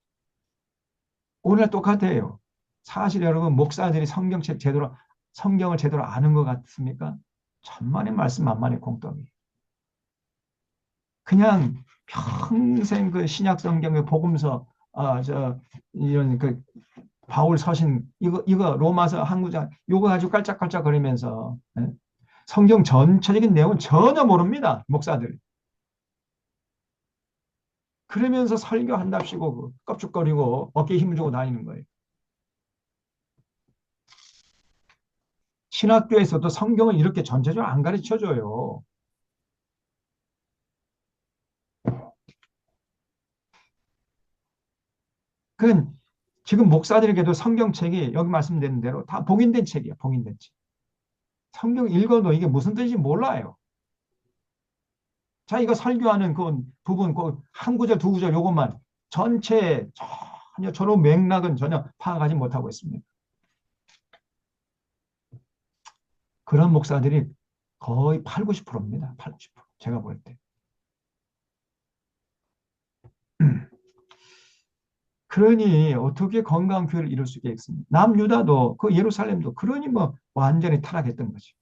오늘 똑같아요. 사실 여러분 목사들이 성경을 제대로 아는 것 같습니까? 천만의 말씀 만만의 공덕이. 그냥 평생 그 신약 성경의 복음서 이런 그 바울 서신 이거 로마서 한 구절 이거 가지고 깔짝깔짝거리면서 예? 성경 전체적인 내용은 전혀 모릅니다. 목사들. 그러면서 설교한답시고 껍죽거리고 어깨에 힘을 주고 다니는 거예요. 신학교에서도 성경을 이렇게 전체적으로 안 가르쳐줘요. 그건 지금 목사들에게도 성경책이 여기 말씀드린 대로 다 봉인된 책이에요. 봉인된 책. 성경 읽어도 이게 무슨 뜻인지 몰라요. 자, 이거 설교하는 그 부분, 그 한 구절, 두 구절 요것만 전체 전혀 저런 맥락은 전혀 파악하지 못하고 있습니다. 그런 목사들이 거의 8, 90%입니다. 8, 90%. 제가 볼 때. 그러니 어떻게 건강한 교회를 이룰 수 있겠습니까? 남유다도 그 예루살렘도 그러니 뭐 완전히 타락했던 거죠.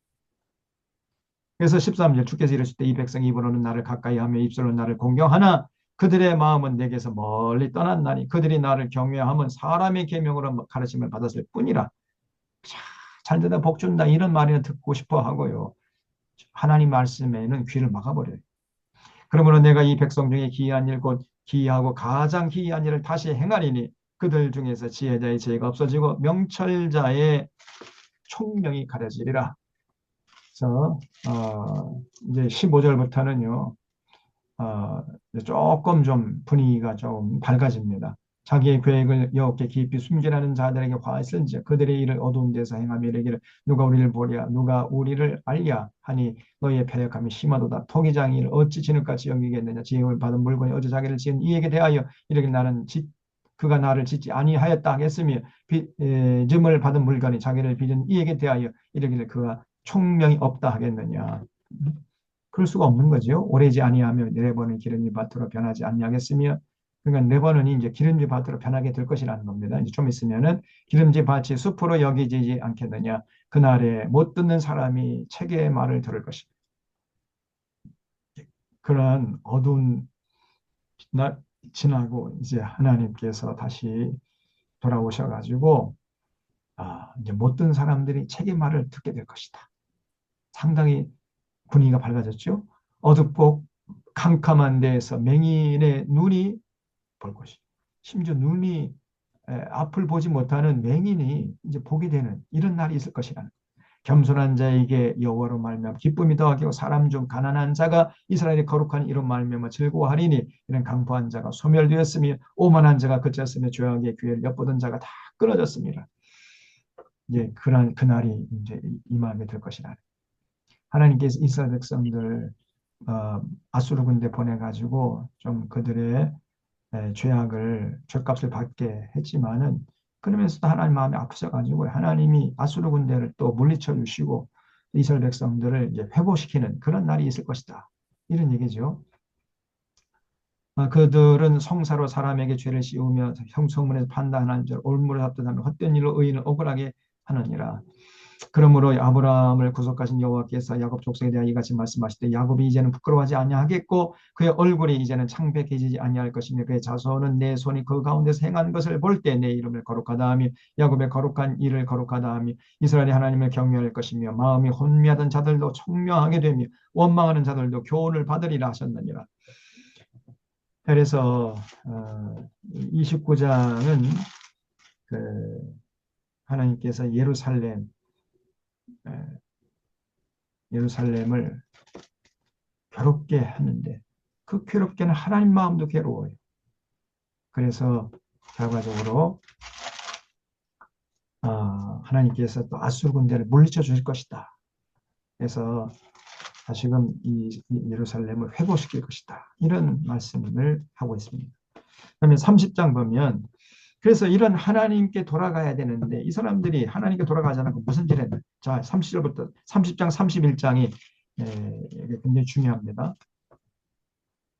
그래서 13절 주께서 이르실 때 이 백성이 입으로는 나를 가까이 하며 입술로 나를 공경하나 그들의 마음은 내게서 멀리 떠났나니 그들이 나를 경외하면 사람의 계명으로 가르침을 받았을 뿐이라. 자, 잘 듣다 복 준다 이런 말이나 듣고 싶어 하고요. 하나님 말씀에는 귀를 막아버려요. 그러므로 내가 이 백성 중에 기이한 일 곧 기이하고 가장 기이한 일을 다시 행하리니 그들 중에서 지혜자의 지혜가 없어지고 명철자의 총명이 가려지리라. 그래서 이제 15절부터는요. 조금 좀 분위기가 좀 밝아집니다. 자기의 계획을 여호와께 깊이 숨기라는 자들에게 화 있을지 그들의 일을 어두운 데서 행하며 이르기를 누가 우리를 보랴 누가 우리를 알랴 하니 너희의 패역함이 심하도다 토기장이 이를 어찌 진흙같이 여기겠느냐 지음을 받은 물건이 어찌 자기를 지은 이에게 대하여 이르기를 그가 나를 짓지 아니하였다 하겠으며 빚을 받은 물건이 자기를 빚은 이에게 대하여 이르기를 그가 총명이 없다 하겠느냐. 그럴 수가 없는 거죠. 오래지 아니하며 네 번은 기름진 밭으로 변하지 아니하겠으며 그러니까 네 번은 이제 기름진 밭으로 변하게 될 것이라는 겁니다. 이제 좀 있으면은 기름진 밭이 숲으로 여기지지 않겠느냐. 그날에 못 듣는 사람이 책의 말을 들을 것이다. 그런 어두운 날 지나고 이제 하나님께서 다시 돌아오셔가지고 이제 못 듣는 사람들이 책의 말을 듣게 될 것이다. 상당히 분위기가 밝아졌죠. 어둡고 캄캄한 데에서 맹인의 눈이 볼 것이. 심지어 눈이 앞을 보지 못하는 맹인이 이제 보게 되는 이런 날이 있을 것이라는. 겸손한 자에게 여호와로 말미암아 기쁨이 더하고 사람 중 가난한 자가 이스라엘의 거룩한 이름 말미암아 즐거워하리니 이런 강포한 자가 소멸되었으며 오만한 자가 그쳤으며 죄악의 기회를 엿보던 자가 다 끊어졌습니다. 이제 그날이 이제 임하게 될 것이라. 하나님께서 이스라엘 백성들 아수르 군대 보내가지고 좀 그들의 죄값을 받게 했지만은 그러면서도 하나님 마음이 아프셔가지고 하나님이 아수르 군대를 또 물리쳐 주시고 이스라엘 백성들을 이제 회복시키는 그런 날이 있을 것이다. 이런 얘기죠. 그들은 성사로 사람에게 죄를 씌우며 형성문에서 판단하는 줄 올무를 합동하며 헛된 일로 의인을 억울하게 하느니라. 그러므로 아브라함을 구속하신 여호와께서 야곱 족속에 대하여 이같이 말씀하시되 야곱이 이제는 부끄러워하지 아니하겠고 그의 얼굴이 이제는 창백해지지 아니할 것이며 그의 자손은 내 손이 그 가운데서 행한 것을 볼 때 내 이름을 거룩하다 하며 야곱의 거룩한 일을 거룩하다 하며 이스라엘의 하나님을 경외할 것이며 마음이 혼미하던 자들도 청명하게 되며 원망하는 자들도 교훈을 받으리라 하셨느니라. 그래서 29장은 그 하나님께서 예루살렘을 괴롭게 하는데 그 괴롭게는 하나님 마음도 괴로워요. 그래서 결과적으로 하나님께서 또 아수르 군대를 물리쳐 주실 것이다. 그래서 다시금 이 예루살렘을 회복시킬 것이다. 이런 말씀을 하고 있습니다. 그러면 30장 보면 그래서 이런 하나님께 돌아가야 되는데 이 사람들이 하나님께 돌아가지 않고 무슨 짓을 했나? 자, 30절부터 30장 31장이 굉장히 중요합니다.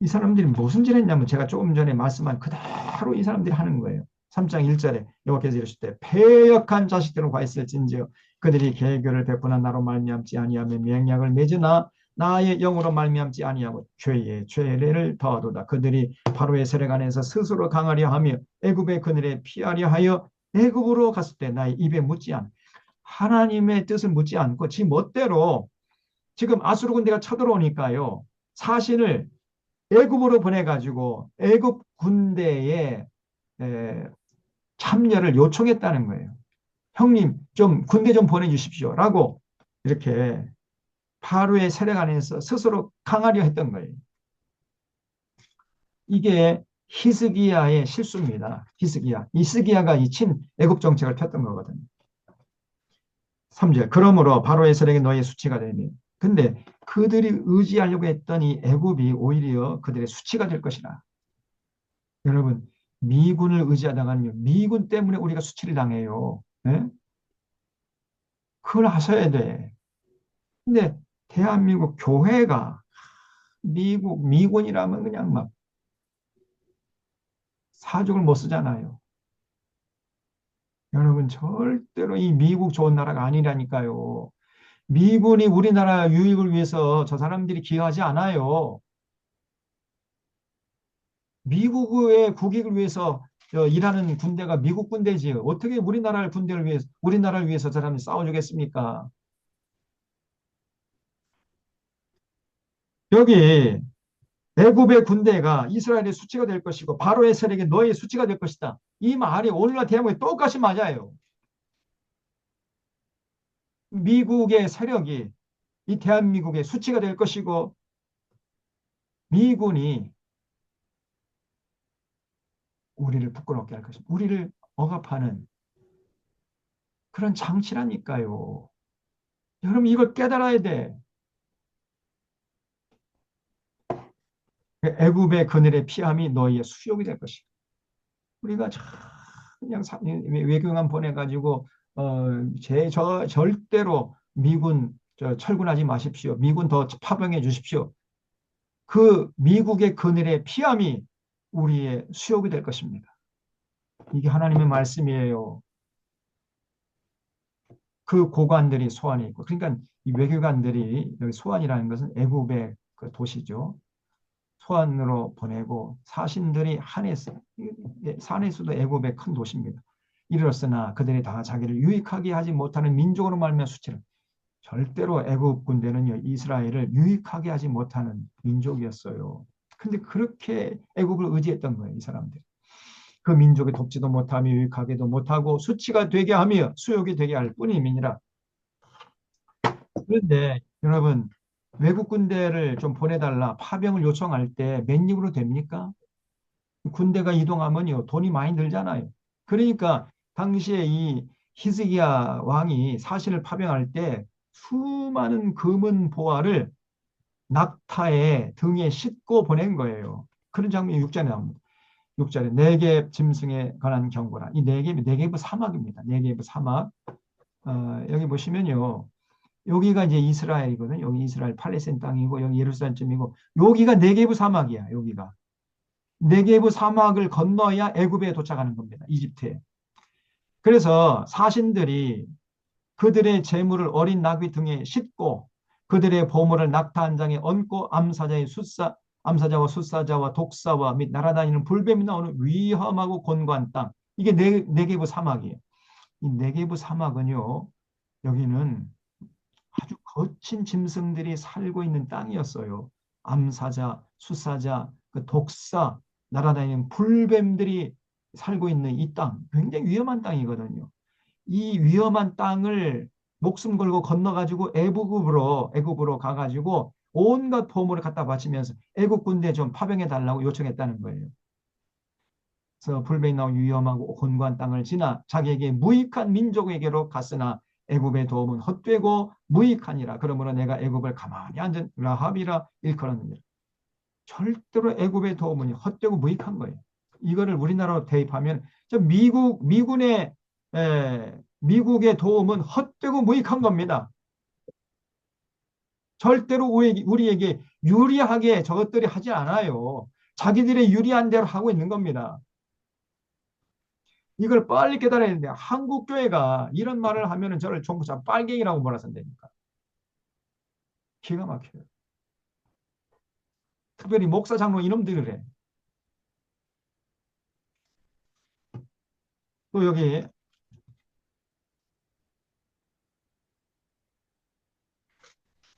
이 사람들이 무슨 짓을 했냐면 제가 조금 전에 말씀한 그대로 이 사람들이 하는 거예요. 3장 1절에 여호와께서 이르실 때 패역한 자식들은 화 있을진지요 그들이 계교를 베푸나 나로 말미암지 아니하며 맹약을 맺으나 나의 영으로 말미암지 아니하고 죄에 죄를 더하도다. 그들이 바로의 세력 안에서 스스로 강하려 하며 애굽의 그늘에 피하려 하여 애굽으로 갔을 때 나의 입에 묻지 않 하나님의 뜻을 묻지 않고 지 멋대로 지금 아수르 군대가 쳐들어오니까요. 사신을 애굽으로 보내가지고 애굽 군대에 참여를 요청했다는 거예요. 형님 좀 군대 좀 보내주십시오 라고 이렇게 파루의 세력 안에서 스스로 강하려 했던 거예요. 이게 히스기야의 실수입니다. 히스기야가 이 친 애굽 정책을 폈던 거거든요. 3절 그러므로 바로의 세력이 너의 수치가 되니 근데 그들이 의지하려고 했던 이 애굽이 오히려 그들의 수치가 될 것이라. 여러분 미군을 의지하다가 미군 때문에 우리가 수치를 당해요. 네? 그걸 아셔야 돼. 근데 대한민국 교회가 미군이라면 그냥 막 사족을 못 쓰잖아요. 여러분 절대로 이 미국 좋은 나라가 아니라니까요. 미군이 우리나라 유익을 위해서 저 사람들이 기여하지 않아요. 미국의 국익을 위해서 일하는 군대가 미국 군대지. 어떻게 우리나라를 위해서 저 사람이 싸워주겠습니까? 여기 애굽의 군대가 이스라엘의 수치가 될 것이고 바로의 세력이 너의 수치가 될 것이다. 이 말이 오늘날 대한민국에 똑같이 맞아요. 미국의 세력이 이 대한민국의 수치가 될 것이고 미군이 우리를 부끄럽게 할 것입니다. 우리를 억압하는 그런 장치라니까요. 여러분 이걸 깨달아야 돼. 애굽의 그늘의 피함이 너희의 수욕이 될 것이다. 우리가 그냥 외교관 보내가지고 절대로 미군 철군하지 마십시오. 미군 더 파병해 주십시오. 그 미국의 그늘의 피함이 우리의 수욕이 될 것입니다. 이게 하나님의 말씀이에요. 그 고관들이 소환이 있고 그러니까 이 외교관들이 여기 소환이라는 것은 애굽의 그 도시죠. 소환으로 보내고 사신들이 산에서도 애굽의 큰 도시입니다. 이르렀으나 그들이 다 자기를 유익하게 하지 못하는 민족으로 말미암아 수치를 절대로 애굽 군대는요 이스라엘을 유익하게 하지 못하는 민족이었어요. 근데 그렇게 애굽을 의지했던 거예요 이 사람들. 그 민족이 돕지도 못하며 유익하게도 못하고 수치가 되게 하며 수욕이 되게 할 뿐임이니라. 그런데 여러분 외국 군대를 좀 보내달라 파병을 요청할 때 맨입으로 됩니까? 군대가 이동하면요 돈이 많이 들잖아요. 그러니까 당시에 이 히스기야 왕이 사신을 파병할 때 수많은 금은 보화를 낙타의 등에 싣고 보낸 거예요. 그런 장면이 6절에 나옵니다. 6절에 네겝 짐승에 관한 경고라. 이 네겝이 사막입니다. 네겝 사막. 여기 보시면요. 여기가 이제 이스라엘이거든요. 여기 이스라엘 팔레스타인 땅이고 여기 예루살렘쯤이고 여기가 네겝 사막이야. 여기가. 네게부 사막을 건너야 애굽에 도착하는 겁니다. 이집트에. 그래서 사신들이 그들의 재물을 어린 나귀 등에 싣고 그들의 보물을 낙타 한 장에 얹고 암사자와 숫사자와 독사와 및 날아다니는 불뱀이 나오는 위험하고 곤고한 땅. 이게 네게부 사막이에요. 이 네게부 사막은요. 여기는 아주 거친 짐승들이 살고 있는 땅이었어요. 암사자, 숫사자, 그 독사, 날아다니는 불뱀들이 살고 있는 이 땅, 굉장히 위험한 땅이거든요. 이 위험한 땅을 목숨 걸고 건너가지고 애굽으로 가가지고 온갖 보물을 갖다 바치면서 애굽 군대 좀 파병해 달라고 요청했다는 거예요. 그래서 불뱀이 나온 위험하고 곤고한 땅을 지나 자기에게 무익한 민족에게로 갔으나 애굽의 도움은 헛되고 무익하니라. 그러므로 내가 애굽을 가만히 앉은 라합이라 일컬었느니라. 절대로 애굽의 도움은 헛되고 무익한 거예요. 이거를 우리나라로 대입하면 미국의 도움은 헛되고 무익한 겁니다. 절대로 우리에게 유리하게 저것들이 하지 않아요. 자기들의 유리한 대로 하고 있는 겁니다. 이걸 빨리 깨달아야 되는데 한국 교회가 이런 말을 하면은 저를 종부자 빨갱이라고 몰아선다니까. 기가 막혀요. 특별히 목사 장로 이놈들을 해. 또 여기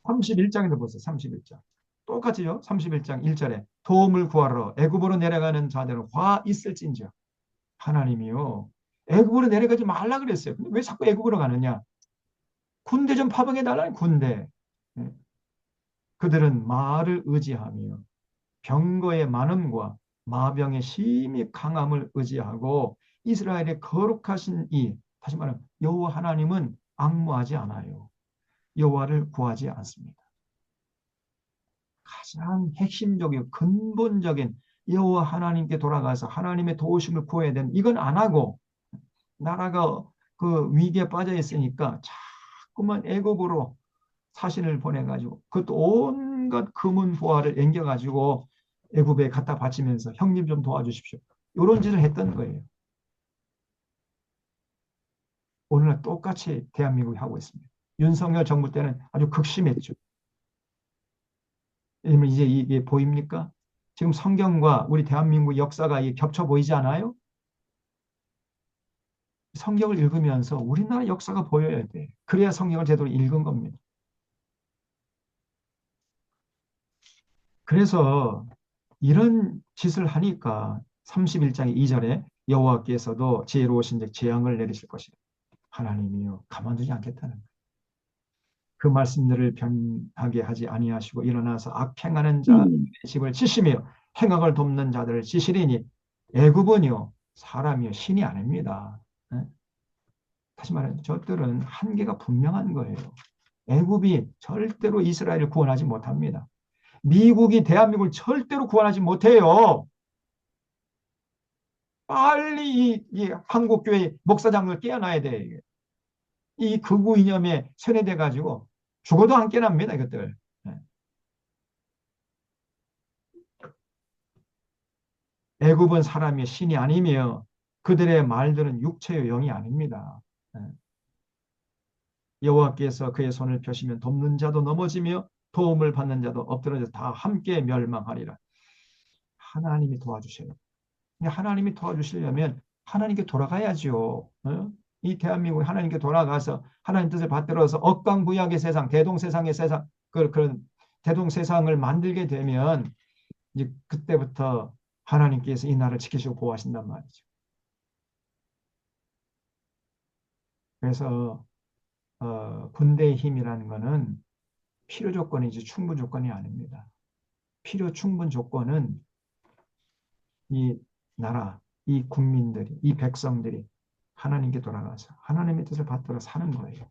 31장에도 보세요. 31장. 똑같이요. 31장 1절에 도움을 구하러 애굽으로 내려가는 자들은 화 있을진저. 하나님이요. 애굽으로 내려가지 말라 그랬어요. 근데 왜 자꾸 애굽으로 가느냐? 군대 좀 파병해 달라는 군대. 네. 그들은 말을 의지하며 병거의 많음과 마병의 심히 강함을 의지하고 이스라엘의 거룩하신 다시 말하면 여호와 하나님은 앙무하지 않아요. 여호와를 구하지 않습니다. 가장 핵심적이고 근본적인 여호와 하나님께 돌아가서 하나님의 도우심을 구해야 되는 이건 안 하고 나라가 그 위기에 빠져 있으니까 자꾸만 애굽으로 사신을 보내가지고 그것도 온갖 금은 보화를 앵겨가지고 애굽에 갖다 바치면서 형님 좀 도와주십시오. 이런 짓을 했던 거예요. 오늘날 똑같이 대한민국이 하고 있습니다. 윤석열 정부 때는 아주 극심했죠. 왜냐면 이제 이게 보입니까? 지금 성경과 우리 대한민국 역사가 겹쳐 보이지 않아요? 성경을 읽으면서 우리나라 역사가 보여야 돼. 그래야 성경을 제대로 읽은 겁니다. 그래서 이런 짓을 하니까 31장 2절에 여호와께서도 지혜로우신즉 재앙을 내리실 것이다. 하나님이요 가만두지 않겠다는 거예요. 그 말씀들을 변하게 하지 아니하시고 일어나서 악행하는 자의 집을 치시며 행악을 돕는 자들을 치시리니 애굽은요 사람이요 신이 아닙니다. 다시 말해 저들은 한계가 분명한 거예요. 애굽이 절대로 이스라엘을 구원하지 못합니다. 미국이 대한민국을 절대로 구원하지 못해요. 빨리 이 한국교회 목사장을 깨어나야 돼. 이 극우 이념에 세뇌돼 가지고 죽어도 안 깨납니다. 이것들. 애굽은 사람이 신이 아니며 그들의 말들은 육체의 영이 아닙니다. 여호와께서 그의 손을 펴시면 돕는 자도 넘어지며 도움을 받는 자도 엎드러져 다 함께 멸망하리라. 하나님이 도와주셔요. 하나님이 도와주시려면 하나님께 돌아가야죠. 이 대한민국이 하나님께 돌아가서 하나님 뜻을 받들어서 억강부약의 세상, 대동세상의 세상, 그런 대동세상을 만들게 되면 이제 그때부터 하나님께서 이 나라를 지키시고 보호하신단 말이죠. 그래서 군대의 힘이라는 것은 필요 조건이지 충분 조건이 아닙니다. 필요 충분 조건은 이 나라, 이 국민들이, 이 백성들이 하나님께 돌아가서 하나님의 뜻을 받들어 사는 거예요.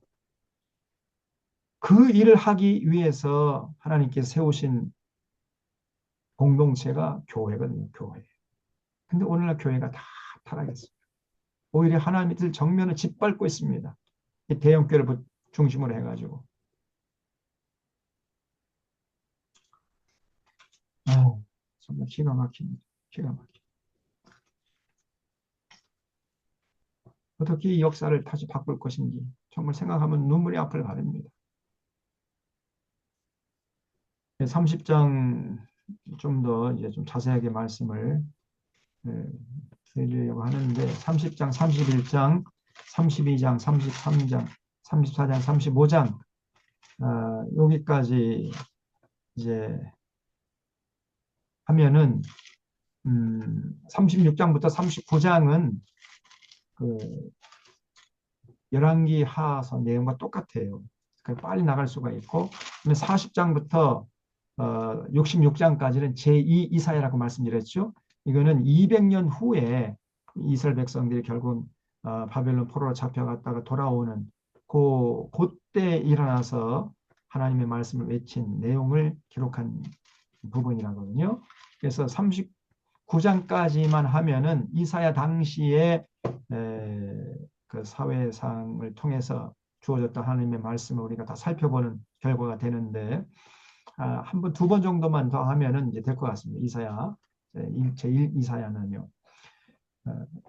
그 일을 하기 위해서 하나님께서 세우신 공동체가 교회거든요. 교회. 근데 오늘날 교회가 다 타락했어요. 오히려 하나님의 뜻을 정면을 짓밟고 있습니다. 이 대형교회를 중심으로 해가지고. 정말 기가 막힙니다. 기가 막혀. 어떻게 이 역사를 다시 바꿀 것인지 정말 생각하면 눈물이 앞을 가립니다. 30장 좀 더 이제 좀 자세하게 말씀을 드리려고 하는데 30장, 31장, 32장, 33장, 34장, 35장 여기까지 이제 하면은 36장부터 39장은 그 열왕기 하서 내용과 똑같아요. 빨리 나갈 수가 있고 40장부터 66장까지는 제2 이사야라고 말씀드렸죠. 이거는 200년 후에 이스라엘 백성들이 결국 바벨론 포로로 잡혀갔다가 돌아오는 그때 일어나서 하나님의 말씀을 외친 내용을 기록한 부분이라거든요. 그래서 39장까지만 하면은 이사야 당시에 그 사회상을 통해서 주어졌던 하나님의 말씀을 우리가 다 살펴보는 결과가 되는데 한 번, 두 번 정도만 더 하면은 이제 될 것 같습니다. 이사야 제1 이사야는요.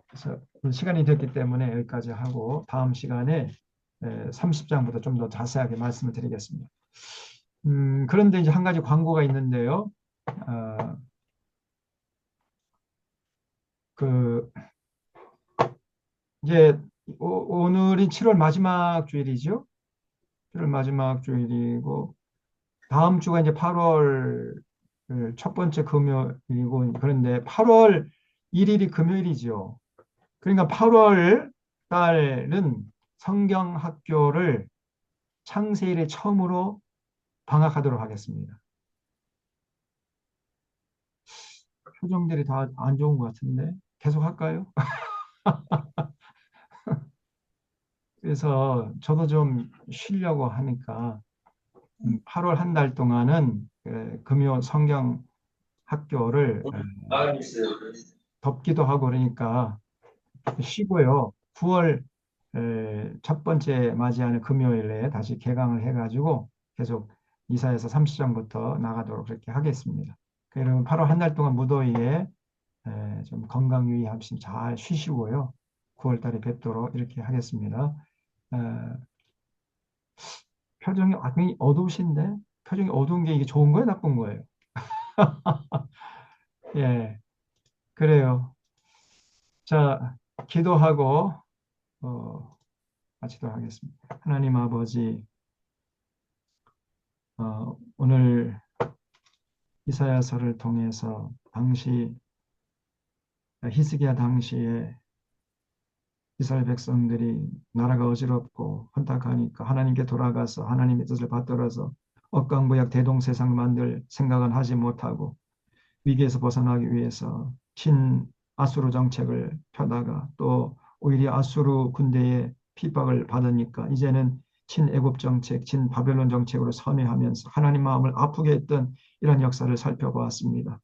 그래서 시간이 됐기 때문에 여기까지 하고 다음 시간에 30장부터 좀 더 자세하게 말씀을 드리겠습니다. 그런데 이제 한 가지 광고가 있는데요. 이제 오늘이 7월 마지막 주일이죠. 7월 마지막 주일이고 다음 주가 이제 8월 첫 번째 금요일이고 그런데 8월 1일이 금요일이죠. 그러니까 8월 달은 성경학교를 창세일에 처음으로 방학하도록 하겠습니다. 표정들이 다 안 좋은 것 같은데 계속 할까요? 그래서 저도 좀 쉬려고 하니까 8월 한 달 동안은 금요 성경 학교를 덮기도 하고 그러니까 쉬고요. 9월 첫 번째 맞이하는 금요일에 다시 개강을 해가지고 계속 이사에서 30장부터 나가도록 그렇게 하겠습니다. 여러분 8월 한 달 동안 무더위에 좀 건강 유의하시면 잘 쉬시고요. 9월 달에 뵙도록 이렇게 하겠습니다. 표정이 굉장히 어두우신데 표정이 어두운 게 이게 좋은 거예요, 나쁜 거예요? 예, 그래요. 자, 기도하고 마치도록 하겠습니다. 하나님 아버지, 오늘 이사야서를 통해서 당시 히스기야 당시에 이스라엘 백성들이 나라가 어지럽고 혼탁하니까 하나님께 돌아가서 하나님의 뜻을 받들어서 억강무약 대동세상을 만들 생각은 하지 못하고 위기에서 벗어나기 위해서 친아수르 정책을 펴다가 또 오히려 아수르 군대의 핍박을 받으니까 이제는 친애굽 정책, 친바벨론 정책으로 선회하면서 하나님 마음을 아프게 했던 이런 역사를 살펴보았습니다.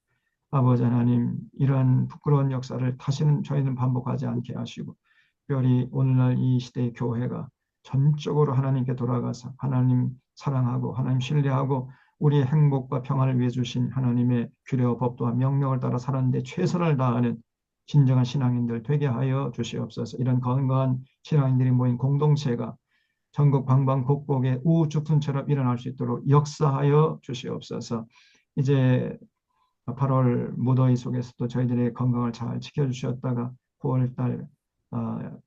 아버지 하나님, 이러한 부끄러운 역사를 다시는 저희는 반복하지 않게 하시고 특별히 오늘날 이 시대의 교회가 전적으로 하나님께 돌아가서 하나님 사랑하고 하나님 신뢰하고 우리의 행복과 평안을 위해 주신 하나님의 규례와 법도와 명령을 따라 사는데 최선을 다하는 진정한 신앙인들 되게 하여 주시옵소서. 이런 건강한 신앙인들이 모인 공동체가 전국 방방곡곡에 우주fun처럼 일어날 수 있도록 역사하여 주시옵소서. 이제 8월 무더위 속에서도 저희들의 건강을 잘 지켜주셨다가 9월달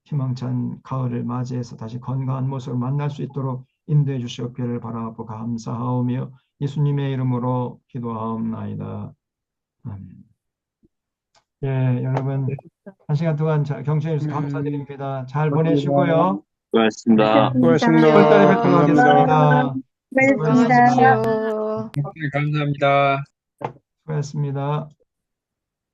희망찬 가을을 맞이해서 다시 건강한 모습을 만날 수 있도록 인도해 주시옵기를 바라고 감사하오며 예수님의 이름으로 기도하옵나이다. 아멘. 예, 여러분 한 시간 동안 경청해 주셔서 감사드립니다. 잘 보내시고요. 고맙습니다. 고맙습니다. 9월달에 뵙도록 감사합니다. 하겠습니다. 수고하십시오. 수고하십시오. 감사합니다. 수고하셨습니다.